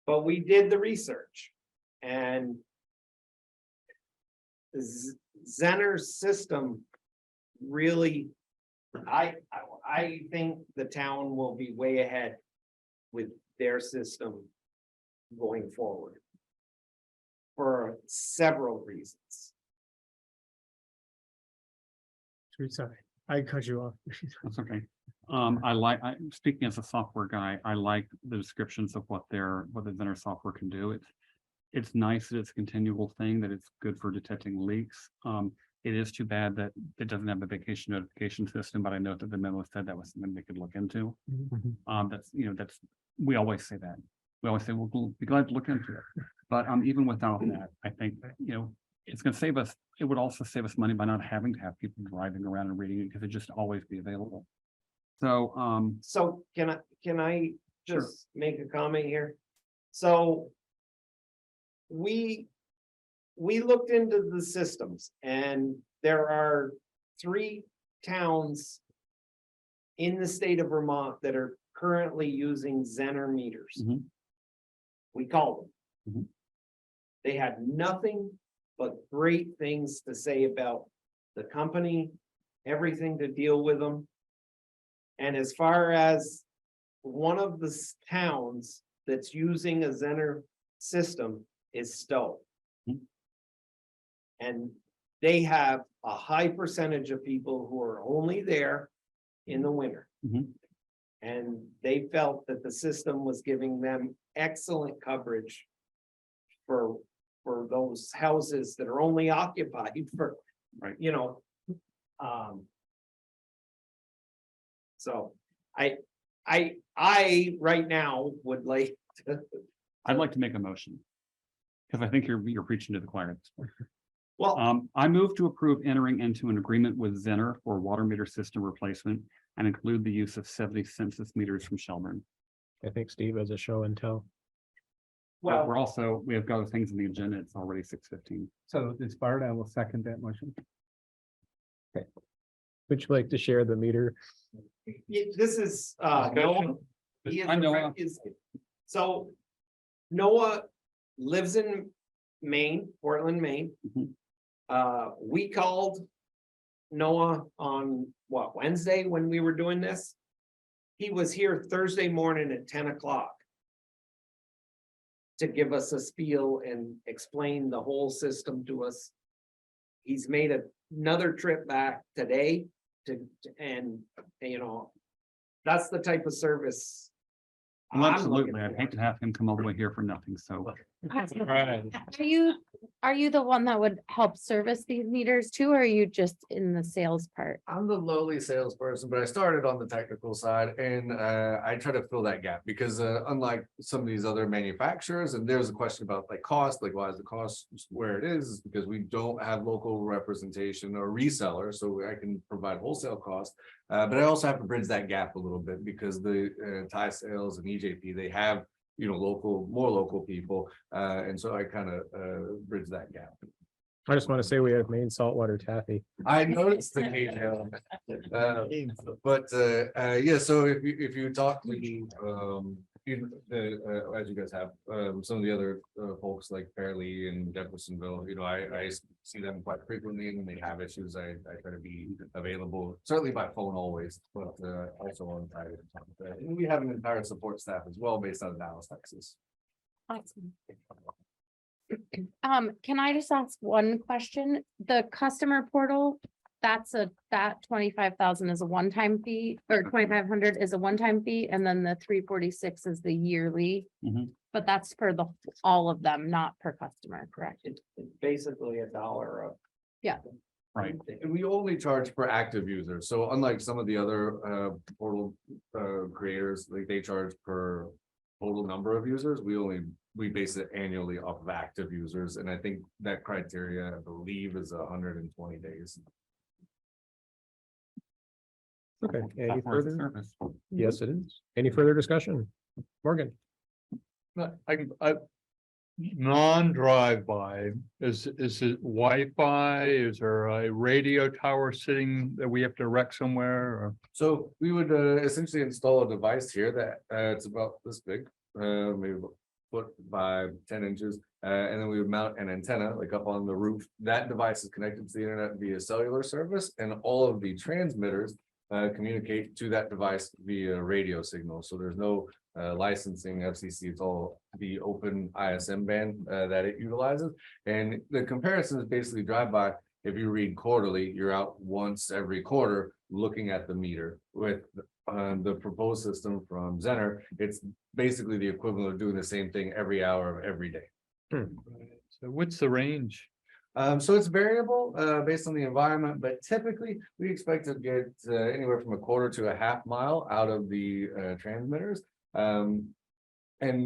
but we did the research and. Zenner's system really, I think the town will be way ahead with their system going forward for several reasons.
Sorry, I cut you off.
That's okay. Speaking as a software guy, I like the descriptions of what the Zenner software can do. It's nice that it's a continual thing, that it's good for detecting leaks. It is too bad that it doesn't have a vacation notification system, but I know that the memo said that was something they could look into. We always say that. We always say, we'll be glad to look into it. But even without that, I think, it's gonna save us, it would also save us money by not having to have people driving around and reading it, because it'd just always be available. So,
So can I just make a comment here? So. We looked into the systems and there are 3 towns. In the state of Vermont that are currently using Zenner meters.
Mhm.
We called them.
Mhm.
They had nothing but great things to say about the company, everything to deal with them. And as far as one of the towns that's using a Zenner system is Stowe.
Mhm.
And they have a high percentage of people who are only there in the winter.
Mhm.
And they felt that the system was giving them excellent coverage for those houses that are only occupied for,
Right.
So I right now would like
I'd like to make a motion. Because I think you're preaching to the choir.
Well,
I move to approve entering into an agreement with Zenner for water meter system replacement and include the use of 70 census meters from Shelburne.
I think Steve has a show and tell.
Well,
well,
we have got other things in the agenda. It's already 6:15.
So it's Bart, I will second that motion.
Would you like to share the meter?
this is, Noah. He is
I know.
a friend- So Noah lives in Maine, Portland, Maine.
Mhm.
We called Noah on what, Wednesday when we were doing this? He was here Thursday morning at 10 o'clock. To give us a spiel and explain the whole system to us. He's made another trip back today and, you know. That's the type of service.
Well,
I'm
absolutely.
looking
I'd
for.
hate to have him come all the way here for nothing. So
Are you the one that would help service these meters too, or are you just in the sales part?
I'm the lowly salesperson, but I started on the technical side and I try to fill that gap because unlike some of these other manufacturers, and there's a question about like cost, like why is the cost where it is? Because we don't have local representation or reseller, so I can provide wholesale cost. But I also have to bridge that gap a little bit because the Thai sales and EJP, they have, you know, more local people. And so I kind of bridge that gap.
I just want to say we have Maine saltwater taffy.
I noticed the detail. Yeah, so if you talk to, as you guys have, some of the other folks like Fairleigh and Jeffersonville, you know, I see them quite frequently and when they have issues, I try to be available, certainly by phone always, but also on private. And we have an entire support staff as well based out of Dallas, Texas.
Awesome. Can I just ask one question? The customer portal, that 25,000 is a one-time fee, or 2,500 is a one-time fee, and then the 346 is the yearly.
Mhm.
But that's for all of them, not per customer, correct?
It's basically $1 of.
right.
And we only charge for active users. So unlike some of the other portal creators, like they charge per total number of users, we base it annually off of active users. And I think that criteria, I believe, is 120 days.
Okay, any
Not worth the
further?
service.
Yes, it is. Any further discussion? Morgan?
I non-drive-by, is it Wi-Fi? Is there a radio tower sitting that we have to erect somewhere or?
So we would essentially install a device here that it's about this big, maybe about a foot by 10 inches. And then we would mount an antenna like up on the roof. That device is connected to the internet via cellular service, and all of the transmitters communicate to that device via radio signal. So there's no licensing FCC. It's all the open ISM band that it utilizes. And the comparison is basically drive-by. If you read quarterly, you're out once every quarter looking at the meter. With the proposed system from Zenner, it's basically the equivalent of doing the same thing every hour of every day.
So what's the range?
So it's variable based on the environment, but typically we expect to get anywhere from a quarter to a half mile out of the transmitters. And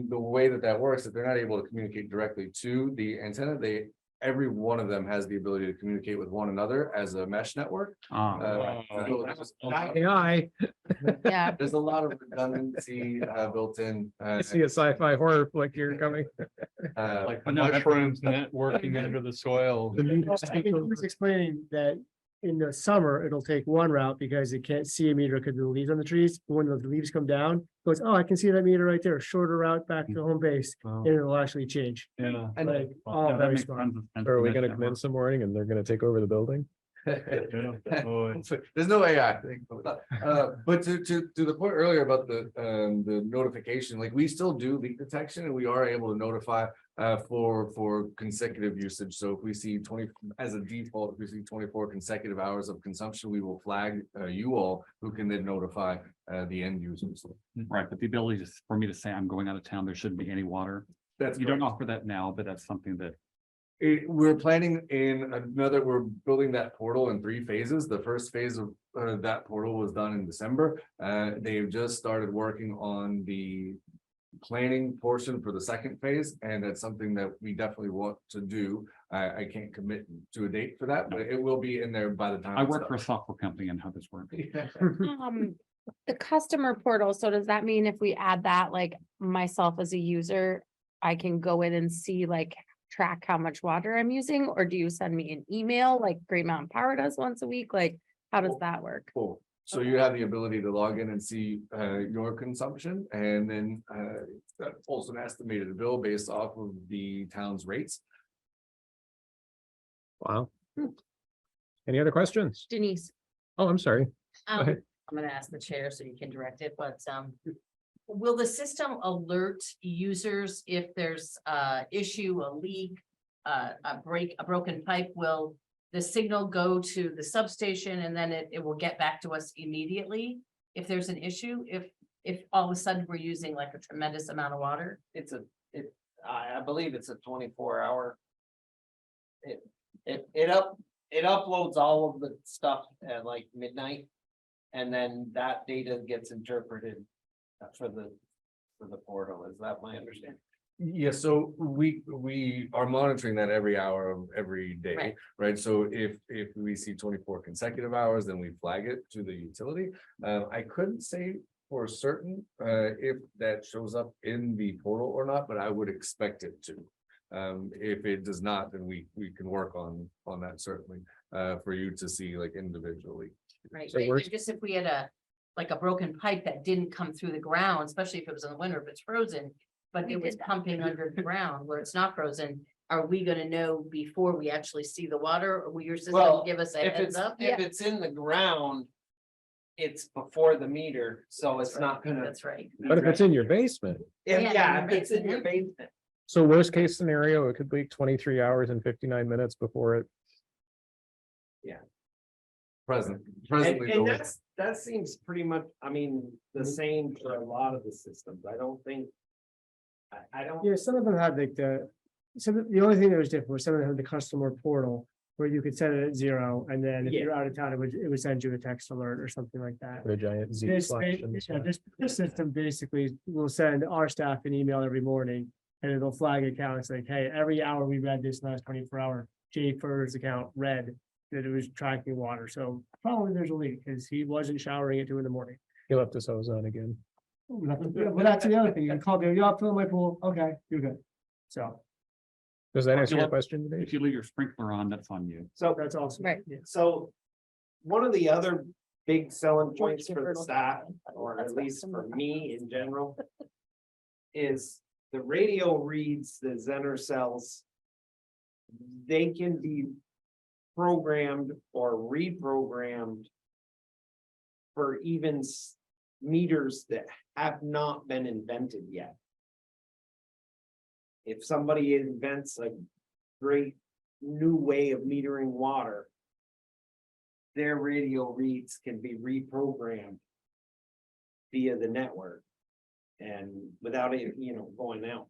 the way that works, if they're not able to communicate directly to the antenna, every one of them has the ability to communicate with one another as a mesh network.
AI,
Yeah.
There's a lot of redundancy built in.
I see a sci-fi horror flick here coming.
Like the mushrooms networking under the soil.
He was explaining that in the summer, it'll take one route because it can't see a meter because of the leaves on the trees. But when the leaves come down, it goes, oh, I can see that meter right there, shorter route back to home base, and it'll actually change.
Yeah.
And
Like, all
Yeah, that
very
makes
smart.
tons of sense.
Or are we
Mesh
gonna
network.
come in some morning and they're gonna take over the building?
There's no AI. But to the point earlier about the notification, like we still do leak detection and we are able to notify for consecutive usage. So if we see 20 as a default, if we see 24 consecutive hours of consumption, we will flag you all who can then notify the end users.
Right, but the ability for me to say I'm going out of town, there shouldn't be any water.
That's
You don't offer that now, but that's something that
We're planning we're building that portal in 3 phases. The first phase of that portal was done in December. They've just started working on the planning portion for the second phase, and that's something that we definitely want to do. I can't commit to a date for that, but it will be in there by the time.
I
it's
work for a
done.
software company and how this works.
The customer portal, so does that mean if we add that, like myself as a user, I can go in and see like track how much water I'm using, or do you send me an email like Green Mountain Power does once a week? Like, how does that work?
Cool. So you have the ability to log in and see your consumption, and then that pulls an estimated bill based off of the town's rates.
Wow. Any other questions?
Denise,
Oh, I'm sorry.
Um,
ahead.
I'm gonna ask the chair so you can direct it, but, will the system alert users if there's a issue, a leak, a broken pipe? Will the signal go to the substation and then it will get back to us immediately if there's an issue? If all of a sudden we're using like a tremendous amount of water?
I believe it's a 24-hour. It uploads all of the stuff at like midnight. And then that data gets interpreted for the portal. Is that my understanding?
Yeah, so we are monitoring that every hour of every day,
Right.
right? So if we see 24 consecutive hours, then we flag it to the utility. I couldn't say for certain if that shows up in the portal or not, but I would expect it to. If it does not, then we can work on that certainly for you to see like individually.
Right,
So
right,
we're-
just if we had like a broken pipe that didn't come through the ground, especially if it was in the winter, if it's frozen. But
We
it was
did that.
pumping under the ground where it's not frozen, are we gonna know before we actually see the water, or will your system
Well,
give us a
If
heads
it's,
up?
if it's in the ground, it's before the meter, so it's not gonna.
That's right.
But if it's in your basement,
Yeah, if it's in your basement.
so worst case scenario, it could be 23 hours and 59 minutes before it.
Presently,
And
though,
that seems pretty much, I mean, the same for a lot of the systems. I don't think. I don't.
Yeah, some of them had like the only thing that was different was some of them had the customer portal where you could set it at 0, and then if
Yeah.
you're out of town, it would send you a text alert or something like that.
The giant Z
This,
slash.
this system basically will send our staff an email every morning, and it'll flag accounts like, hey, every hour we read this last 24-hour, Jay Furr's account read that it was tracking water, so probably there's a leak, because he wasn't showering at 2 a.m.
He left his hose on again.
Well, that's the other thing, you can call me, yeah, fill my pool, okay, you're good. So,
Does that answer your
Philip,
question, Dave?
If you leave your sprinkler on, that's on you.
So
that's awesome.
Right.
Yeah.
So, one of the other big selling
George
points for the
Gilbert.
staff, or
That's
at
what
least for
some-
me in general. Is the radio reads the Zener cells. They can be programmed or reprogrammed. For even meters that have not been invented yet. If somebody invents a great new way of metering water. Their radio reads can be reprogrammed. Via the network. And without it, going out.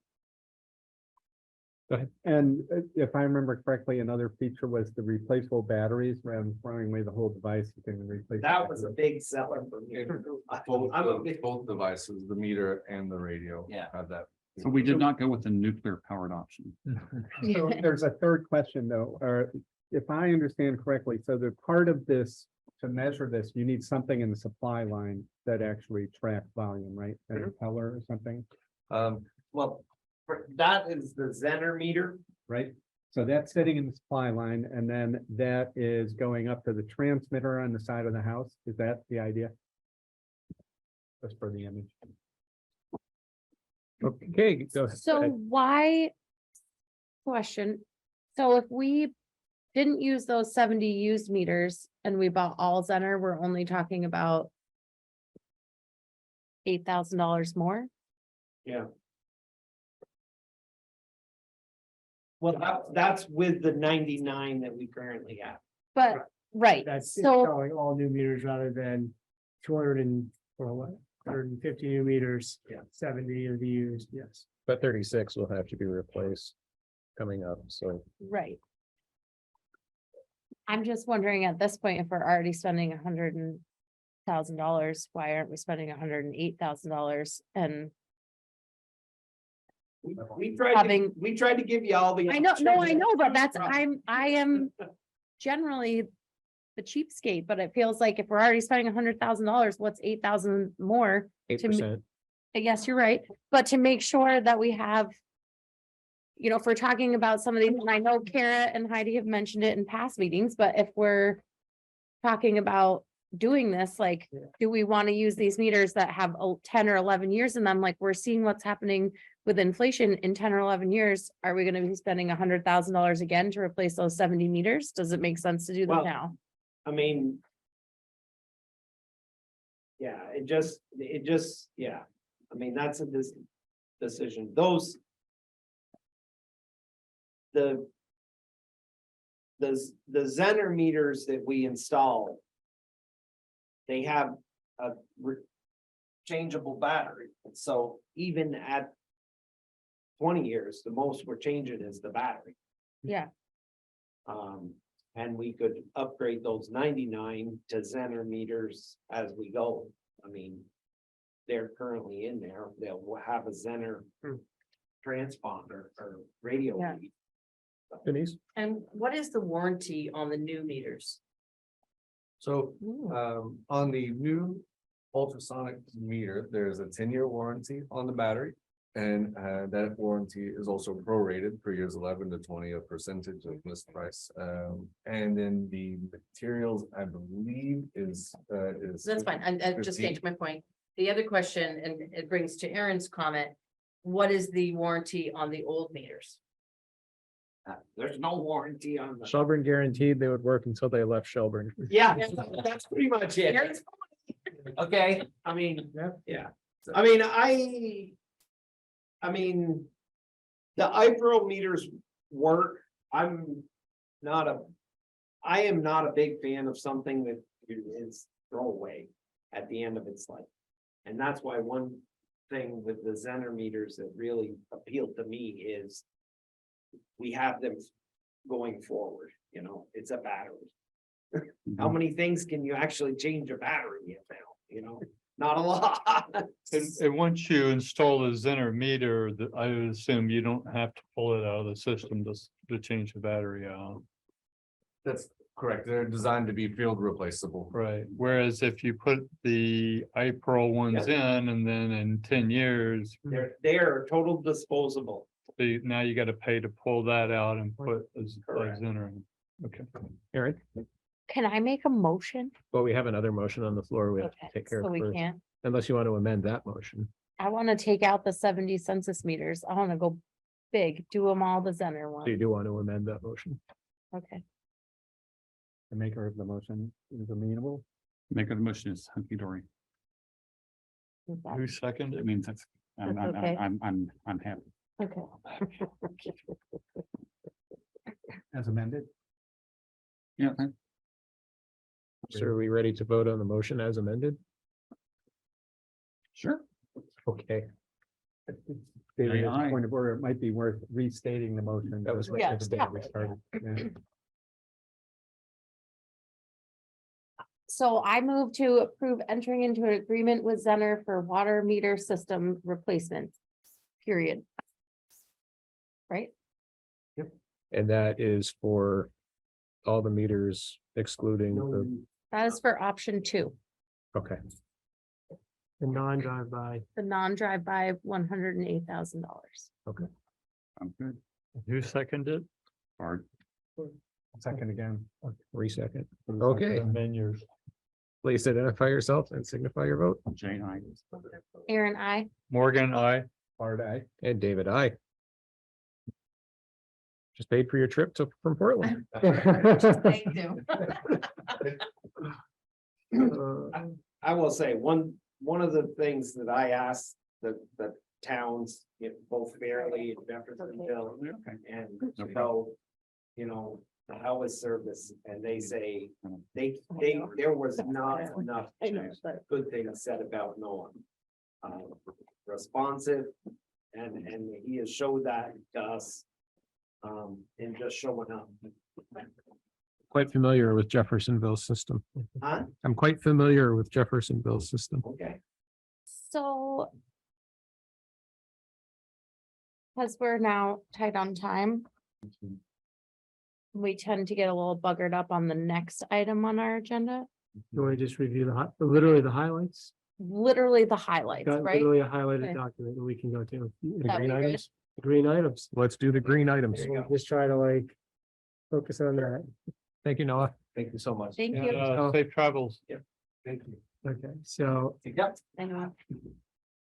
And if I remember correctly, another feature was the replaceable batteries, rather than throwing away the whole device, you can replace.
That was a big seller for me.
both devices, the meter and the radio.
Yeah.
Have that.
So we did not go with the nuclear powered option.
So there's a third question though, or if I understand correctly, so the part of this, to measure this, you need something in the supply line that actually tracks volume, right? A impeller or something,
Well, that is the Zener meter.
right? So that's sitting in the supply line and then that is going up to the transmitter on the side of the house. Is that the idea? Just for the image.
Okay, go ahead.
So why? Question, so if we didn't use those 70 used meters and we bought all Zener, we're only talking about $8,000 more?
Yeah. Well, that's with the 99 that we currently have.
But, right,
That's
so,
installing all new meters rather than 150 new meters.
Yeah.
70 of the used, yes.
But 36 will have to be replaced coming up, so.
right. I'm just wondering at this point, if we're already spending $100,000, why aren't we spending $108,000? And
We tried,
having-
we tried to give you all the.
I know, no, I know, but that's,
Right.
I am generally the cheapskate, but it feels like if we're already spending $100,000, what's 8,000 more?
8%.
Yes, you're right, but to make sure that we have. You know, if we're talking about some of these, and I know Kara and Heidi have mentioned it in past meetings, but if we're. Talking about doing this, like, do we want to use these meters that have 10 or 11 years in them? Like, we're seeing what's happening with inflation in 10 or 11 years. Are we gonna be spending $100,000 again to replace those 70 meters? Does it make sense to do that
Well,
now?
I mean. Yeah, yeah, I mean, that's a decision, those. The Zener meters that we install. They have a changeable battery, so even at 20 years, the most we're changing is the battery.
Yeah,
And we could upgrade those 99 to Zener meters as we go. I mean, they're currently in there. They'll have a Zener transponder or radio
Yeah.
read.
Denise?
And what is the warranty on the new meters?
So,
Ooh.
on the new ultrasonic meter, there's a 10-year warranty on the battery. And, that warranty is also prorated for years 11 to 20, a percentage of list price. And then the materials, I believe, is.
That's fine. I just getting to my point. The other question, and it brings to Aaron's comment, what is the warranty on the old meters?
There's no warranty on the.
Shelburne guaranteed they would work until they left Shelburne.
Yeah, that's pretty much it.
Aaron's-
Okay, I mean,
Yep.
yeah, I mean, the iPro meters work. I am not a big fan of something that is throwaway at the end of its life. And that's why one thing with the Zener meters that really appealed to me is we have them going forward, you know, it's a battery. How many things can you actually change a battery in now, you know? Not a lot.
And once you install the Zener meter, I would assume you don't have to pull it out of the system to change the battery out.
That's correct. They're designed to be field replaceable.
Right, whereas if you put the iPro ones in and then in 10 years,
They're total disposable.
now you gotta pay to pull that out and put a
Correct.
Zener in. Okay.
Aaron?
Can I make a motion?
Well, we have another motion on the floor. We have to
Okay,
take care
so
of
we
first,
can't.
unless you want to amend that motion.
I want to take out the 70 census meters. I want to go big, do them all the Zener
So you
one.
do want to amend that motion.
Okay,
The maker of the motion is amenable. Maker of the motion is hunky dory.
is that-
Who seconded?
It means that's,
That's okay.
I'm happy.
okay.
As amended.
Yeah.
So are we ready to vote on the motion as amended?
Sure.
Okay,
David,
Aye,
at
aye.
the point of order, it might be worth restating the motion.
that was.
Yeah,
the day we
yeah.
started.
Yeah.
So I move to approve entering into an agreement with Zener for water meter system replacement. Period. Right?
And that is for all the meters excluding the,
That is for option 2,
okay,
The non-drive-by.
the non-drive-by $108,000.
I'm good.
Who seconded?
Bart.
Second again.
resecond. Okay,
Amend yours.
please identify yourself and signify your vote.
Jane, I.
Aaron, I.
Morgan, I.
Bart, aye.
And David, I. Just paid for your trip from Portland.
Thank you.
I will say, one of the things that I asked the towns, both Fairleigh and Jeffersonville, and so, you know, how is service? And they say, there was not enough
I know, but-
good things said about Noah. Responsive, and he has showed that to us. And just showing up.
Quite familiar with Jeffersonville's system.
Huh?
I'm quite familiar with Jeffersonville's system.
Okay.
So. Because we're now tight on time. We tend to get a little buggered up on the next item on our agenda,
You want to just review literally the highlights?
literally the highlights,
Got
right?
literally a highlighted
Okay.
document that we can go to.
The
That
green
would be
items?
Green items.
Let's do the green items.
We'll just try to like focus on that.
Thank you, Noah.
Thank you so much.
Thank you.
Safe travels.
Thank you.
Okay, so
Yep.
Anyone?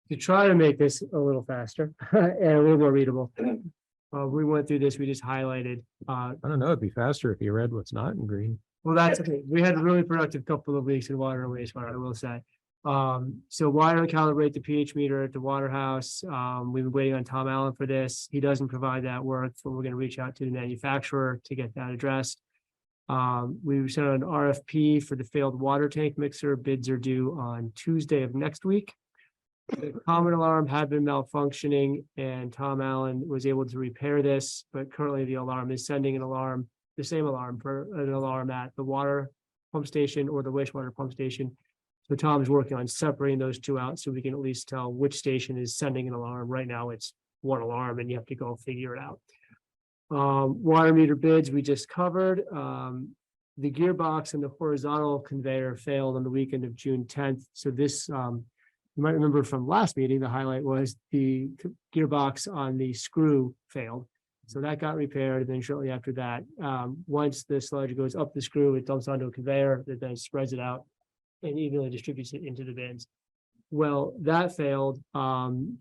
to try to make this a little faster and a little more readable. We went through this, we just highlighted,
I don't know, it'd be faster if you read what's not in green.
well, that's okay. We had a really productive couple of weeks in water and wastewater, I will say. So wire and calibrate the pH meter at the water house. We've been waiting on Tom Allen for this. He doesn't provide that work, but we're gonna reach out to the manufacturer to get that addressed. We sent out an RFP for the failed water tank mixer. Bids are due on Tuesday of next week. The common alarm had been malfunctioning and Tom Allen was able to repair this, but currently the alarm is sending an alarm, the same alarm for an alarm at the water pump station or the wastewater pump station. So Tom is working on separating those two out so we can at least tell which station is sending an alarm. Right now, it's one alarm and you have to go figure it out. Water meter bids, we just covered. The gearbox and the horizontal conveyor failed on the weekend of June 10th. So this, you might remember from last meeting, the highlight was the gearbox on the screw failed. So that got repaired. And then shortly after that, once the sludge goes up the screw, it dumps onto a conveyor that then spreads it out and evenly distributes it into the bins. Well, that failed.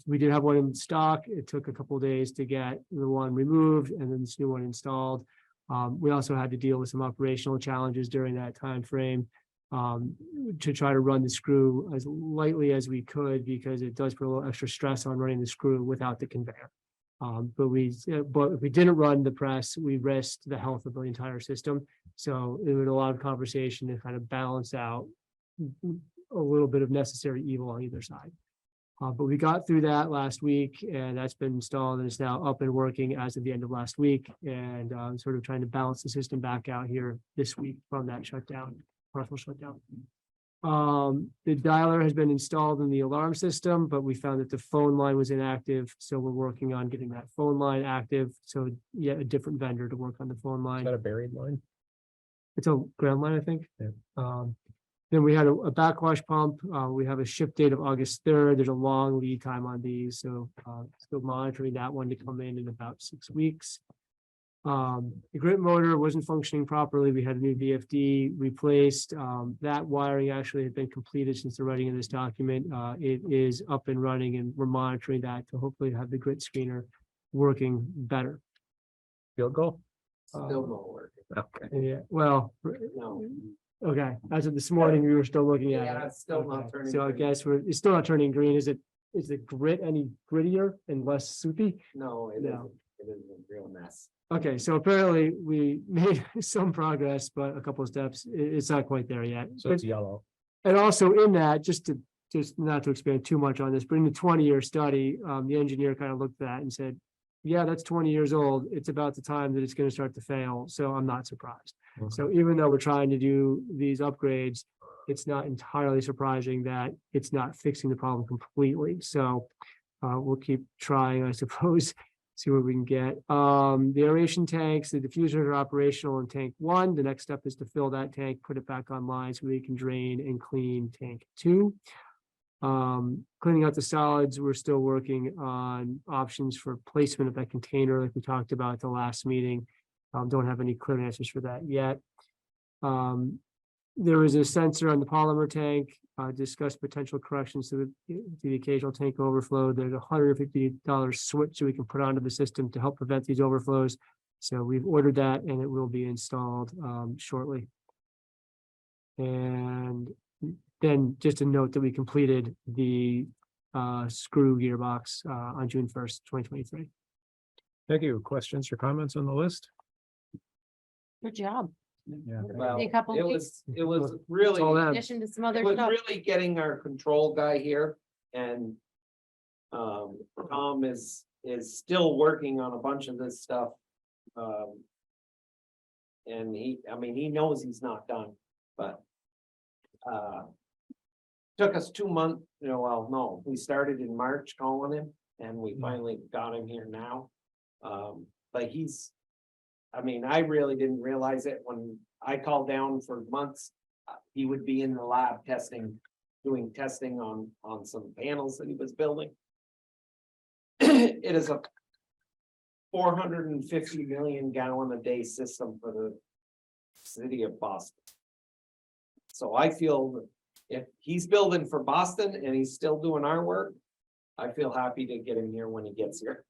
We did have one in stock. It took a couple of days to get the one removed and then this new one installed. We also had to deal with some operational challenges during that time frame to try to run the screw as lightly as we could because it does put a little extra stress on running the screw without the conveyor. But if we didn't run the press, we risked the health of the entire system. So it was a lot of conversation to kind of balance out a little bit of necessary evil on either side. But we got through that last week and that's been installed and it's now up and working as of the end of last week. And sort of trying to balance the system back out here this week from that shutdown, partial shutdown. The dialer has been installed in the alarm system, but we found that the phone line was inactive. So we're working on getting that phone line active. So yet a different vendor to work on the phone
Is
line.
that a buried line?
It's a ground line, I think.
Yeah.
Then we had a backwash pump. We have a ship date of August 3rd. There's a long lead time on these, so still monitoring that one to come in about 6 weeks. The grit motor wasn't functioning properly. We had a new VFD replaced. That wiring actually had been completed since the writing of this document. It is up and running and we're monitoring that to hopefully have the grit screener working better.
Field goal?
Still not working.
Okay.
Yeah, well,
No.
okay, as of this morning, we were still looking at it.
Yeah, it's still not
Okay,
turning
so I
green.
guess it's still not turning green. Is the grit any grittier and less soupy?
No, it
No.
isn't. It is a real mess.
Okay, so apparently we made some progress, but a couple of steps, it's not quite there yet.
So it's yellow.
And also in that, just not to expand too much on this, but in the 20-year study, the engineer kind of looked at that and said, yeah, that's 20 years old. It's about the time that it's going to start to fail. So I'm not surprised. So even though we're trying to do these upgrades, it's not entirely surprising that it's not fixing the problem completely. So we'll keep trying, I suppose, see what we can get. The aeration tanks, the diffusers are operational in tank 1. The next step is to fill that tank, put it back online so we can drain and clean tank 2. Cleaning out the solids, we're still working on options for placement of that container like we talked about at the last meeting. Don't have any clear answers for that yet. There is a sensor on the polymer tank, discuss potential corrections to the occasional tank overflow. There's a $150 switch that we can put onto the system to help prevent these overflows. So we've ordered that and it will be installed shortly. And then just a note that we completed the screw gearbox on June 1st, 2023.
Thank you. Questions or comments on the list?
Good job.
Yeah.
Well,
A couple
it
weeks.
was
It's
really,
all
In
that.
addition to some
it
other
was
stuff.
really getting our control guy here and Tom is still working on a bunch of this stuff. And he knows he's not done, but took us 2 months, well, no, we started in March calling him And we finally got him here now. But he's, I mean, I really didn't realize it when I called down for months. He would be in the lab doing testing on some panels that he was building. It is a 450 million gallon a day system for the city of Boston. So I feel that if he's building for Boston and he's still doing our work, I feel happy to get him here when he gets here.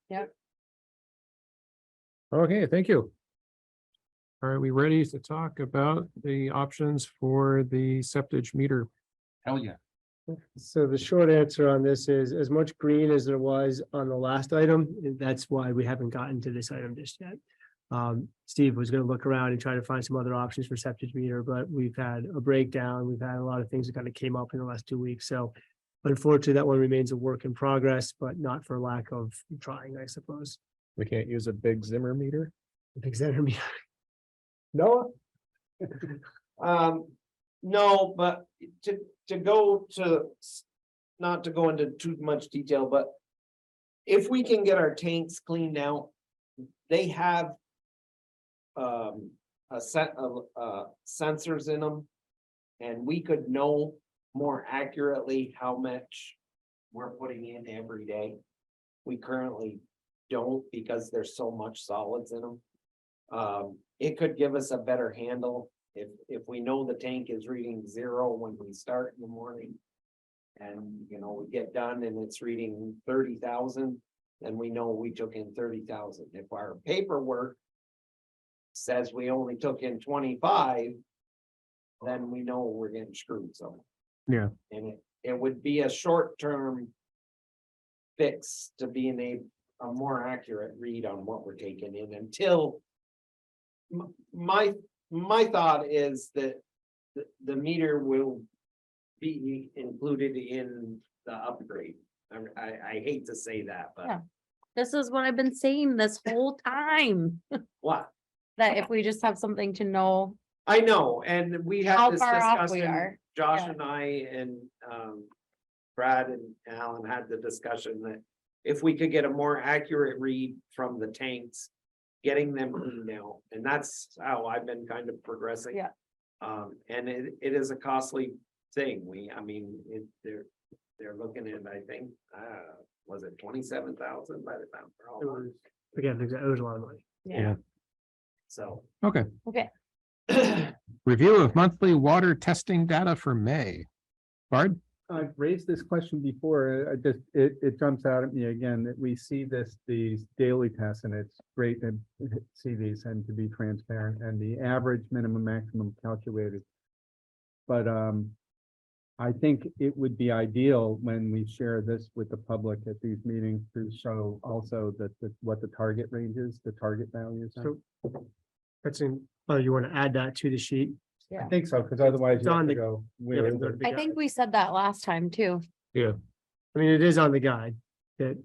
Okay, thank you. Are we ready to talk about the options for the septage meter?
Hell yeah.
So the short answer on this is as much green as there was on the last item. That's why we haven't gotten to this item just yet. Steve was gonna look around and try to find some other options for septic meter, but we've had a breakdown. We've had a lot of things that kind of came up in the last 2 weeks. So unfortunately, that one remains a work in progress, but not for lack of trying, I suppose.
We can't use a big Zimmer meter.
Big Xener meter.
Noah? No, but to go to, not to go into too much detail, but if we can get our tanks cleaned out, they have a set of sensors in them, and we could know more accurately how much we're putting in every day. We currently don't because there's so much solids in them. It could give us a better handle if we know the tank is reading 0 when we start in the morning. And, you know, we get done and it's reading 30,000, then we know we took in 30,000. If our paperwork says we only took in 25, then we know we're getting screwed, so.
Yeah.
And it would be a short-term fix to being a more accurate read on what we're taking in until my thought is that the meter will be included in the upgrade. I hate to say that, but
Yeah. This is what I've been saying this whole time,
what?
that if we just have something to know
I know, and we had
how
this
far off we
discussion,
are.
Josh
Yeah.
and I and Brad and Alan had the discussion that if we could get a more accurate read from the tanks, getting them cleaned out, and that's how I've been kind of progressing.
Yeah.
And it is a costly thing. They're looking at, I think, was it 27,000 by the time? we're all done?
Again, it was a lot of money.
Yeah.
So.
Okay.
Okay.
Review of monthly water testing data for May. Bard?
I've raised this question before. It jumps out at me again that we see these daily tests, and it's great to see these and to be transparent and the average minimum maximum calculated. But I think it would be ideal when we share this with the public at these meetings to show also that what the target range is, the target values. are.
So that's in, oh, you want to add that to the sheet?
I think so, because otherwise
It's
you have
on
to
the-
go.
Yeah,
way
go
over.
to the
I
guide.
think we said that last time too.
Yeah.
I mean, it is on the guide that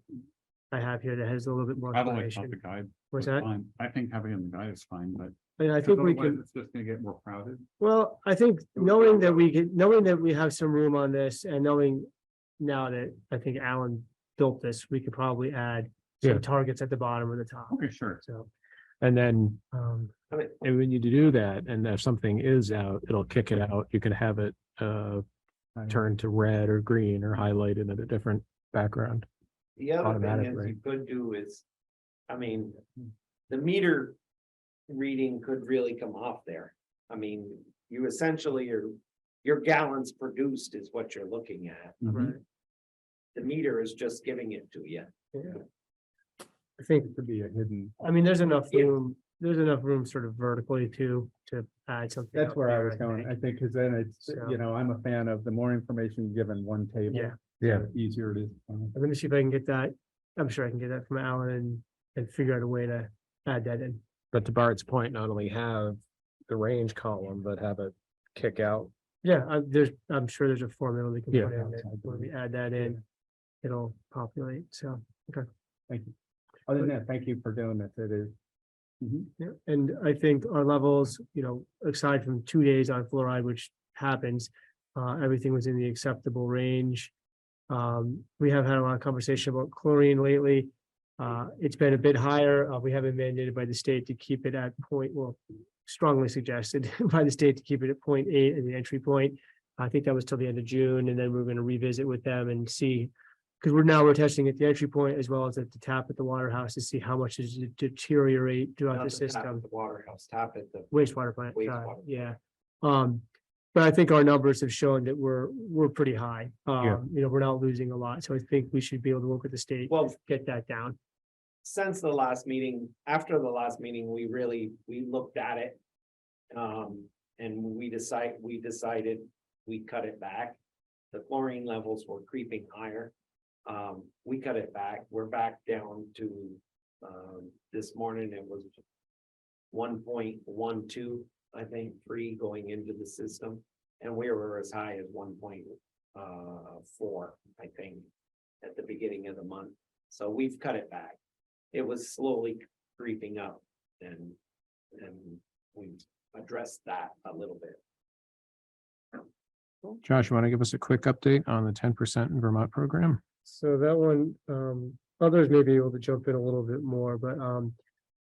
I have here that has a little bit more
I've always thought
information.
the guide.
What's
was
that?
fine. I think having it in the guide is fine, but.
And I think we
otherwise
can,
It's just gonna get more crowded.
well, I think knowing that we have some room on this and knowing now that I think Alan built this, we could probably add
Yeah.
some targets at the bottom or the top.
Okay, sure.
So,
And then,
um,
and when you do that, and if something is out, it'll kick it out. You can have it turn to red or green or highlighted in a different background.
The other thing is
Automatically.
you could do is, I mean, the meter reading could really come off there. I mean, you essentially your gallons produced is what you're looking at.
Mhm.
right.
The meter is just giving it to you.
Yeah. I think,
It could be a hidden.
I mean, there's enough
Yeah.
room, sort of vertically to add something.
That's
up
where I
there,
was going.
think.
I think, because then it's,
So-
you know, I'm a fan of the more information you give in one table.
Yeah.
Yeah.
the easier it is.
Let me see if I can get that. I'm sure I can get that from Alan and figure out a way to add that in.
But to Bart's point, not only have the range column, but have it kick out.
Yeah, I'm sure there's a formula we can
Yeah.
put in there. When we add that in, it'll populate. So, okay.
Thank you. Other than that, thank you for doing this. It is.
Yeah, and I think our levels, aside from 2 days on fluoride, which happens, everything was in the acceptable range. We have had a lot of conversation about chlorine lately. It's been a bit higher. We have been mandated by the state to keep it at point, well, strongly suggested by the state to keep it at 0.8 in the entry point. I think that was till the end of June, and then we're going to revisit with them and see, because we're testing at the entry point as well as at the tap at the water house to see how much does it deteriorate throughout
Not
the
the tap
system.
at the water house, tap at the
Wastewater plant,
Wastewater.
yeah. But I think our numbers have shown that we're pretty high.
Yeah.
We're not losing a lot, so I think we should be able to work with the state,
Well-
to get that down.
since the last meeting, after the last meeting, we looked at it. And we decided we cut it back. The chlorine levels were creeping higher. We cut it back. We're back down to, this morning it was 1.12, I think, 3 going into the system. And we were as high as 1.4, I think, at the beginning of the month. So we've cut it back. It was slowly creeping up and we addressed that a little bit.
Josh, you want to give us a quick update on the 10% in Vermont program?
So that one, others may be able to jump in a little bit more, but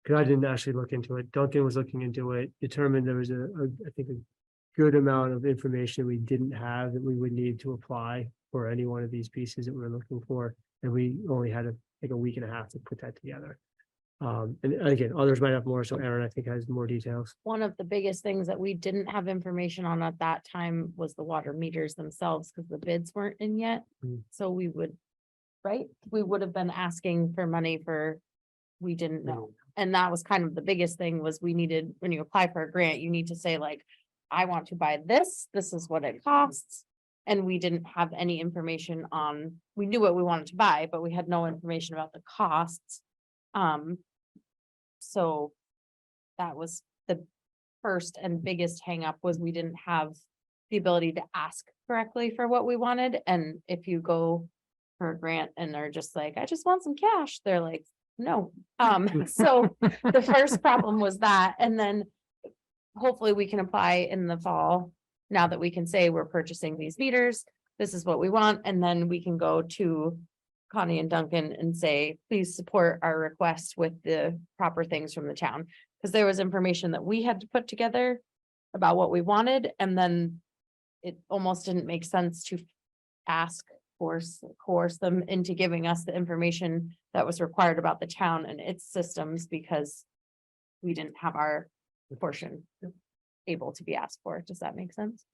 because I didn't actually look into it. Duncan was looking into it, determined there was I think a good amount of information we didn't have that we would need to apply for any one of these pieces that we were looking for. And we only had like a week and a half to put that together. And again, others might have more, so Aaron, I think, has more details.
One of the biggest things that we didn't have information on at that time was the water meters themselves, because the bids weren't in yet.
Mm.
So we would have been asking for money we didn't know. And that was kind of the biggest thing, was we needed, when you apply for a grant, you need to say like, I want to buy this is what it costs. And we didn't have any information we knew what we wanted to buy, but we had no information about the costs. So that was the first and biggest hangup, was we didn't have the ability to ask correctly for what we wanted. And if you go for a grant and they're just like, I just want some cash, they're like, no. So the first problem was that, and then hopefully we can apply in the fall. Now that we can say we're purchasing these meters, this is what we want, and then we can go to Connie and Duncan and say, please support our request with the proper things from the town. Because there was information that we had to put together about what we wanted, and then it almost didn't make sense to coerce them into giving us the information that was required about the town and its systems, because we didn't have our portion able to be asked for. Does that make sense?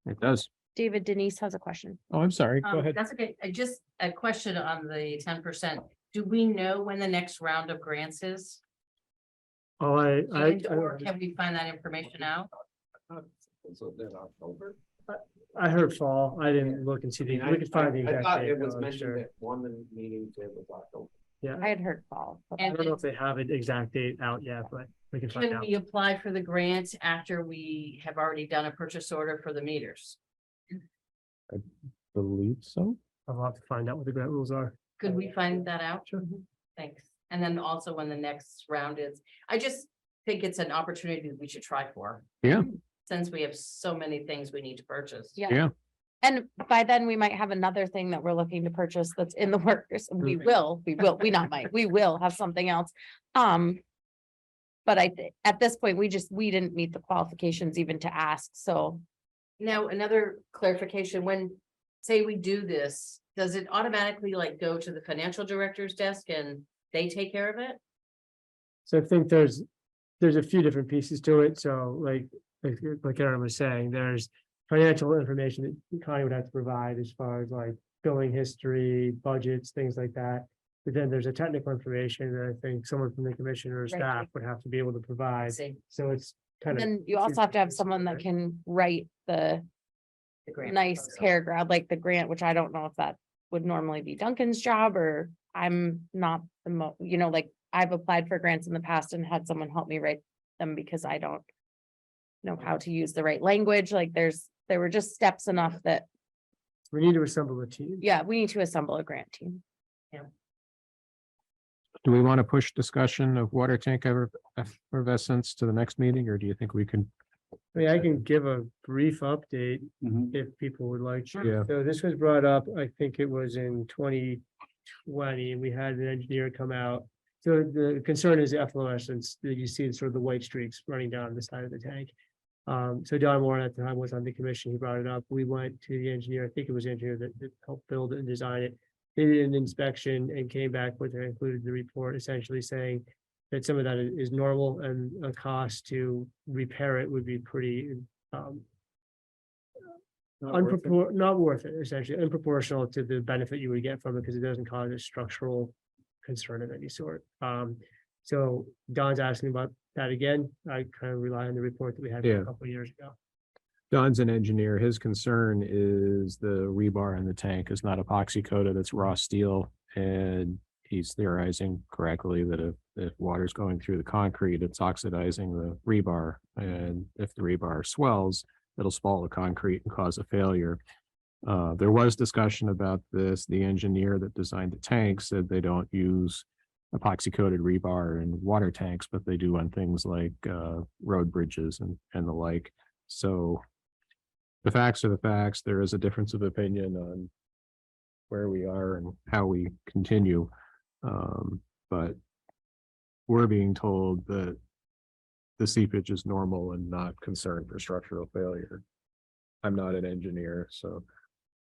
It does.
David, Denise has a question.
Oh, I'm sorry. Go ahead.
That's okay. Just a question on the 10%. Do we know when the next round of grants is?
Oh,
Or can we find that information out?
So then October.
I heard fall. I didn't look and see we could find the
I
exact
thought
date.
it was
I'm
mentioned
sure.
that one of the meetings it was October.
Yeah,
I had heard fall. but-
I don't know if they have an exact date out yet, but we can find
Can
out.
we apply for the grant after we have already done a purchase order for the meters?
Believe so.
I'll have to find out what the grant rules are.
Could we find that out? Thanks. And then also when the next round is, I just think it's an opportunity that we should try for.
Yeah.
Since we have so many things we need to purchase.
Yeah.
Yeah.
And by then we might have another thing that we're looking to purchase that's in the works. We will have something else. But at this point, we didn't meet the qualifications even to ask, so.
Now, another clarification, when, say we do this, does it automatically like go to the financial director's desk and they take care of it?
So I think there's a few different pieces to it. So like Aaron was saying, there's financial information that Connie would have to provide as far as like billing history, budgets, things like that. But then there's a technical information that I think someone from the commissioner or
Right.
staff would have to be able to provide.
See,
So it's kind of.
Then you also have to have someone that can write the
the grant.
nice paragraph, like the grant, which I don't know if that would normally be Duncan's job, or I'm not like I've applied for grants in the past and had someone help me write them because I don't know how to use the right language. Like there were just steps enough that,
We need to assemble a team.
yeah, we need to assemble a grant team.
Do we want to push discussion of water tank effervescence to the next meeting, or do you think we can?
I mean, I can give a brief update
Mhm.
if people would like.
Yeah.
So this was brought up, I think it was in 2020, and we had an engineer come out. So the concern is efflorescence, that you see sort of the white streaks running down the side of the tank. So Don Warren at the time was on the commission, he brought it up, we went to the engineer, I think it was the engineer that helped build it and design it. They did an inspection and came back with, included the report essentially saying that some of that is normal and a cost to repair it would be pretty, not worth it, essentially, unproportional to the benefit you would get from it, because it doesn't cause a structural concern of any sort. So Don's asking about that again. I kind of rely on the report that we had
Yeah.
a couple of years ago.
Don's an engineer. His concern is the rebar in the tank is not epoxy coated, it's raw steel. And he's theorizing correctly that if water's going through the concrete, it's oxidizing the rebar. And if the rebar swells, it'll spoil the concrete and cause a failure. There was discussion about this. The engineer that designed the tank said they don't use epoxy coated rebar in water tanks, but they do on things like road bridges and the like. So the facts are the facts. There is a difference of opinion on where we are and how we continue. But we're being told that the seepage is normal and not concern for structural failure. I'm not an engineer, so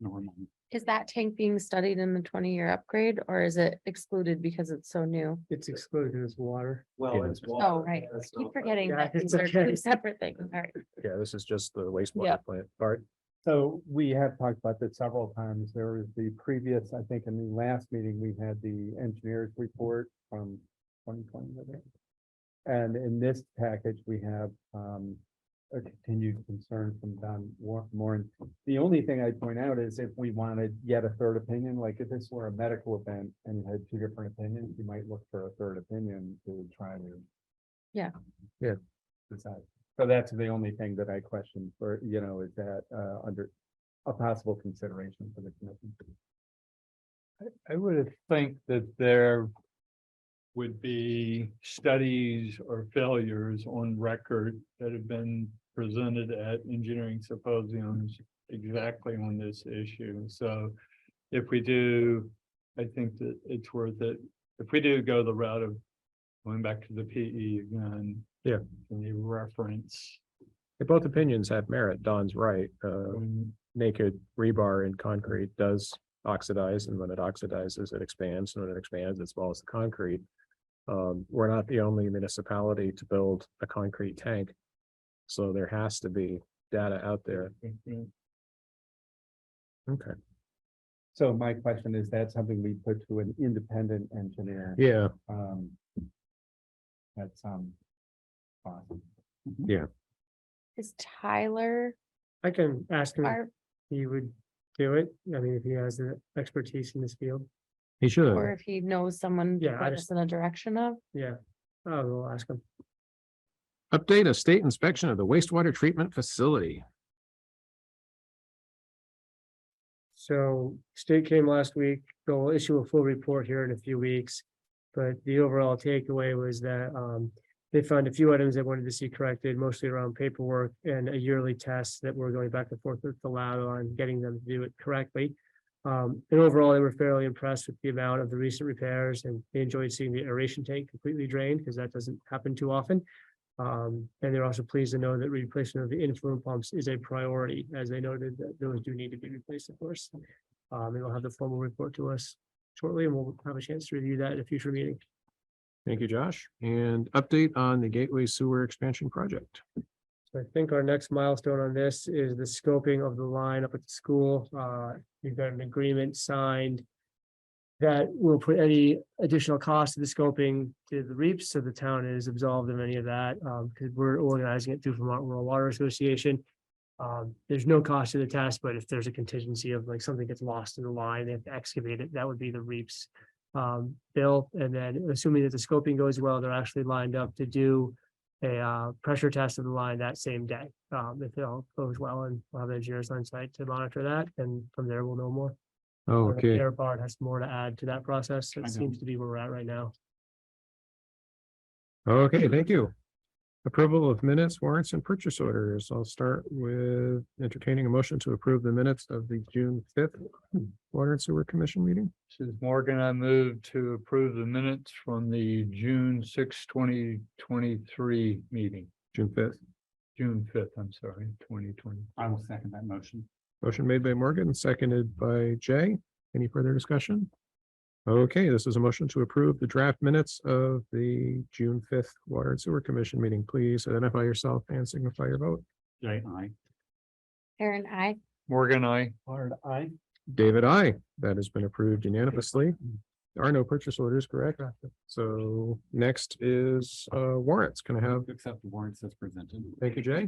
Normal.
Is that tank being studied in the 20-year upgrade, or is it excluded because it's so new?
It's excluded as water.
Well,
Yeah.
it's. water,
Oh, right.
that's
Keep
not-
forgetting
Yeah,
that these
it's
are
okay.
two separate things. All right.
yeah, this is just the
Yeah.
wastewater plant part.
So we have talked about this several times. There was the previous, I think in the last meeting, we had the engineer's report from 2020. I think. And in this package, we have a continued concern from Don Warren. The only thing I'd point out is if we wanted yet a third opinion, like if this were a medical event and you had two different opinions, you might look for a third opinion to try to.
Yeah.
Yeah.
Decide. So that's the only thing that I question for, is that under a possible consideration for the commission.
I would think that there would be studies or failures on record that have been presented at engineering symposiums exactly on this issue. So if we do, I think that it's worth it. If we do go the route of going back to the PE again.
Yeah.
Can you reference?
Both opinions have merit. Don's right. Naked rebar in concrete does oxidize, and when it oxidizes, it expands. And when it expands, it swallows the concrete. We're not the only municipality to build a concrete tank. So there has to be data out there. Okay.
So my question is that something we put to an independent engineer?
Yeah,
That's awesome.
Is Tyler
I can ask him if
our,
he would do it. I mean, if he has the expertise in this field.
he should.
or if he knows someone to
Yeah, I
put us in a direction of?
Yeah. Oh, we'll ask him.
Update a state inspection of the wastewater treatment facility.
So state came last week, they'll issue a full report here in a few weeks. But the overall takeaway was that they found a few items they wanted to see corrected, mostly around paperwork and a yearly test that we're going back and forth with the lab on getting them to do it correctly. And overall, they were fairly impressed with the amount of the recent repairs, and they enjoyed seeing the aeration tank completely drained because that doesn't happen too often. And they're also pleased to know that replacement of the influent pumps is a priority, as they noted that those do need to be replaced, of course. And they'll have the formal report to us shortly, and we'll have a chance to review that at a future meeting.
Thank you, Josh. And update on the Gateway Sewer Expansion Project.
So I think our next milestone on this is the scoping of the line up at the school. We've got an agreement signed that will put any additional cost of the scoping to the REAPs, so the town is absolved of any of that, because we're organizing it through Vermont Rural Water Association. There's no cost to the test, but if there's a contingency of like something gets lost in the line, they have to excavate it, that would be the REAPs bill. And then assuming that the scoping goes well, they're actually lined up to do a pressure test of the line that same day. If it all goes well, and we'll have engineers on site to monitor that, and from there we'll know more.
Okay,
Air Bart has more to add to that process.
I
It
know.
seems to be where we're at right now.
okay, thank you. Approval of minutes, warrants, and purchase orders. I'll start with entertaining a motion to approve the minutes of the June 5th Water and Sewer Commission meeting.
This is Morgan. I move to approve the minutes from the June 6, 2023 meeting,
June 5th.
June 5th, I'm sorry, 2020.
I will second that motion.
Motion made by Morgan, seconded by Jay. Any further discussion? Okay, this is a motion to approve the draft minutes of the June 5th Water and Sewer Commission meeting. Please identify yourself and signify your vote.
Jay, I.
Aaron, I.
Morgan, I.
Hard I.
David, I. That has been approved unanimously. There are no purchase orders, correct? So next is warrants. Can I have,
To accept the warrants as presented.
thank you, Jay.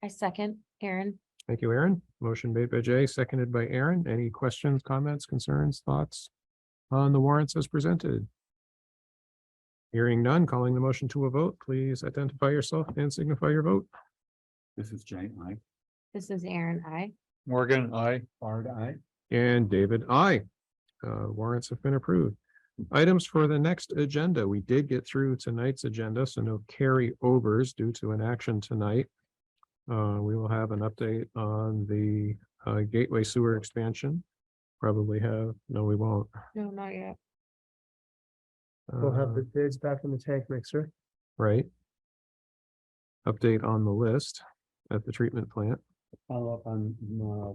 I second, Aaron.
Thank you, Aaron. Motion made by Jay, seconded by Aaron. Any questions, comments, concerns, thoughts on the warrants as presented? Hearing none, calling the motion to a vote, please identify yourself and signify your vote.
This is Jay, I.
This is Aaron, I.
Morgan, I.
Hard I.
And David, I. Warrants have been approved. Items for the next agenda. We did get through tonight's agenda, so no carryovers due to an action tonight. We will have an update on the Gateway Sewer expansion. Probably have, no, we won't.
No, not yet.
We'll have
Uh,
the bids back in the tank mixer.
Right. Update on the list at the treatment plant.
Follow up on the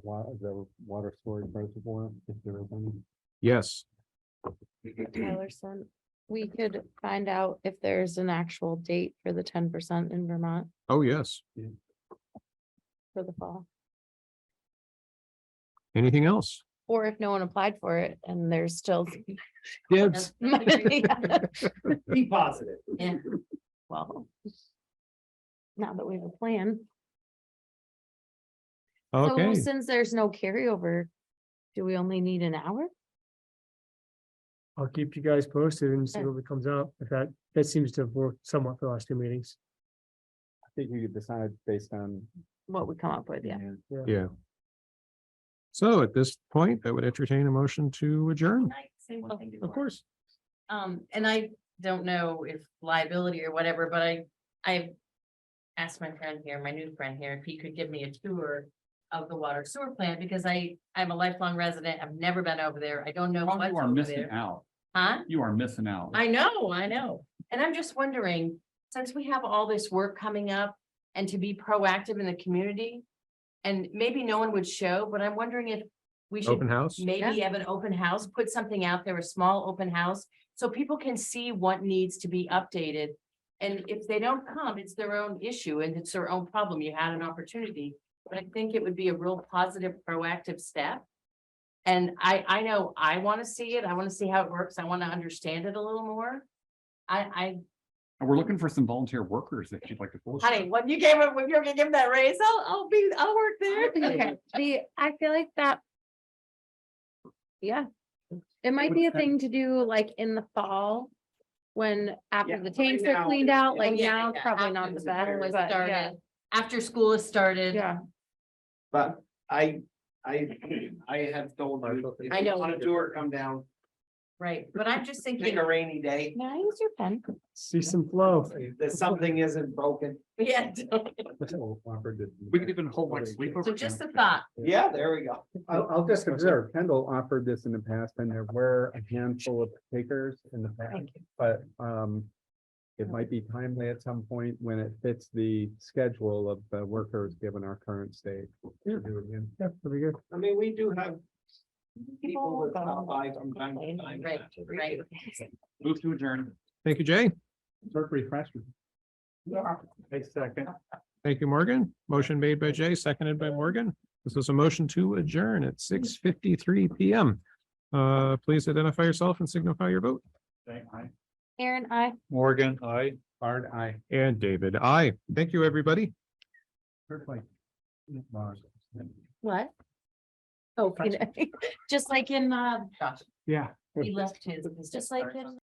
water storage reservoir, if there is any.
Yes,
Tyler sent, we could find out if there's an actual date for the 10% in Vermont
oh, yes.
for the fall.
Anything else?
Or if no one applied for it and there's still.
Dibs.
Be positive.
Yeah.
Well. Now that we have a plan.
Okay,
So since there's no carryover, do we only need an hour?
I'll keep you guys posted and see
Okay.
what comes up. If that seems to have worked somewhat for the last two meetings.
I think you could decide based on.
What we come up with, yeah.
yeah. So at this point, I would entertain a motion to adjourn.
Can I say one thing
Of
before?
course.
And I don't know if liability or whatever, but I asked my friend here, my new friend here, if he could give me a tour of the water sewer plant, because I'm a lifelong resident. I've never been over there. I don't know
Oh,
what's
you are
over
missing
there.
out.
Huh?
You are missing out.
I know. And I'm just wondering, since we have all this work coming up and to be proactive in the community, and maybe no one would show, but I'm wondering if we should
Open house?
maybe have an open house, put something out there, a small open house, so people can see what needs to be updated. And if they don't come, it's their own issue and it's their own problem. You had an opportunity, but I think it would be a real positive, proactive step. And I know I want to see it. I want to see how it works. I want to understand it a little more.
And we're looking for some volunteer workers if you'd like to.
Honey, when you're gonna give that raise, I'll work there.
Okay, I feel like that. Yeah, it might be a thing to do like in the fall. When after
Yeah,
the tanks
right
are
now,
cleaned out, like
Yeah,
now,
yeah,
probably
after
not the
school has
best, but yeah,
started. After school has started.
yeah.
But I have told you, if
I
you
know.
want a tour, come down,
Right, but I'm just
pick
thinking,
a rainy day,
May I use your pen?
See some flow.
that something isn't broken.
yeah,
We could even hold like sleepover.
so just a thought.
Yeah, there we go.
I'll just observe, Kendall offered this in the past and there were a handful of takers in the past,
Thank you.
but it might be timely at some point when it fits the schedule of the workers, given our current state.
Yeah, that'd be good.
I mean, we do have people that stop by from time to time.
Right, right.
Move to adjourn.
Thank you, Jay.
Short refreshment.
A second.
Thank you, Morgan. Motion made by Jay, seconded by Morgan. This is a motion to adjourn at 6:53 PM. Please identify yourself and signify your vote.
Jay, I.
Aaron, I.
Morgan, I.
Hard I.
And David, I. Thank you, everybody.
What? Oh, just like in,
Josh,
Yeah.
he left his.
just like in.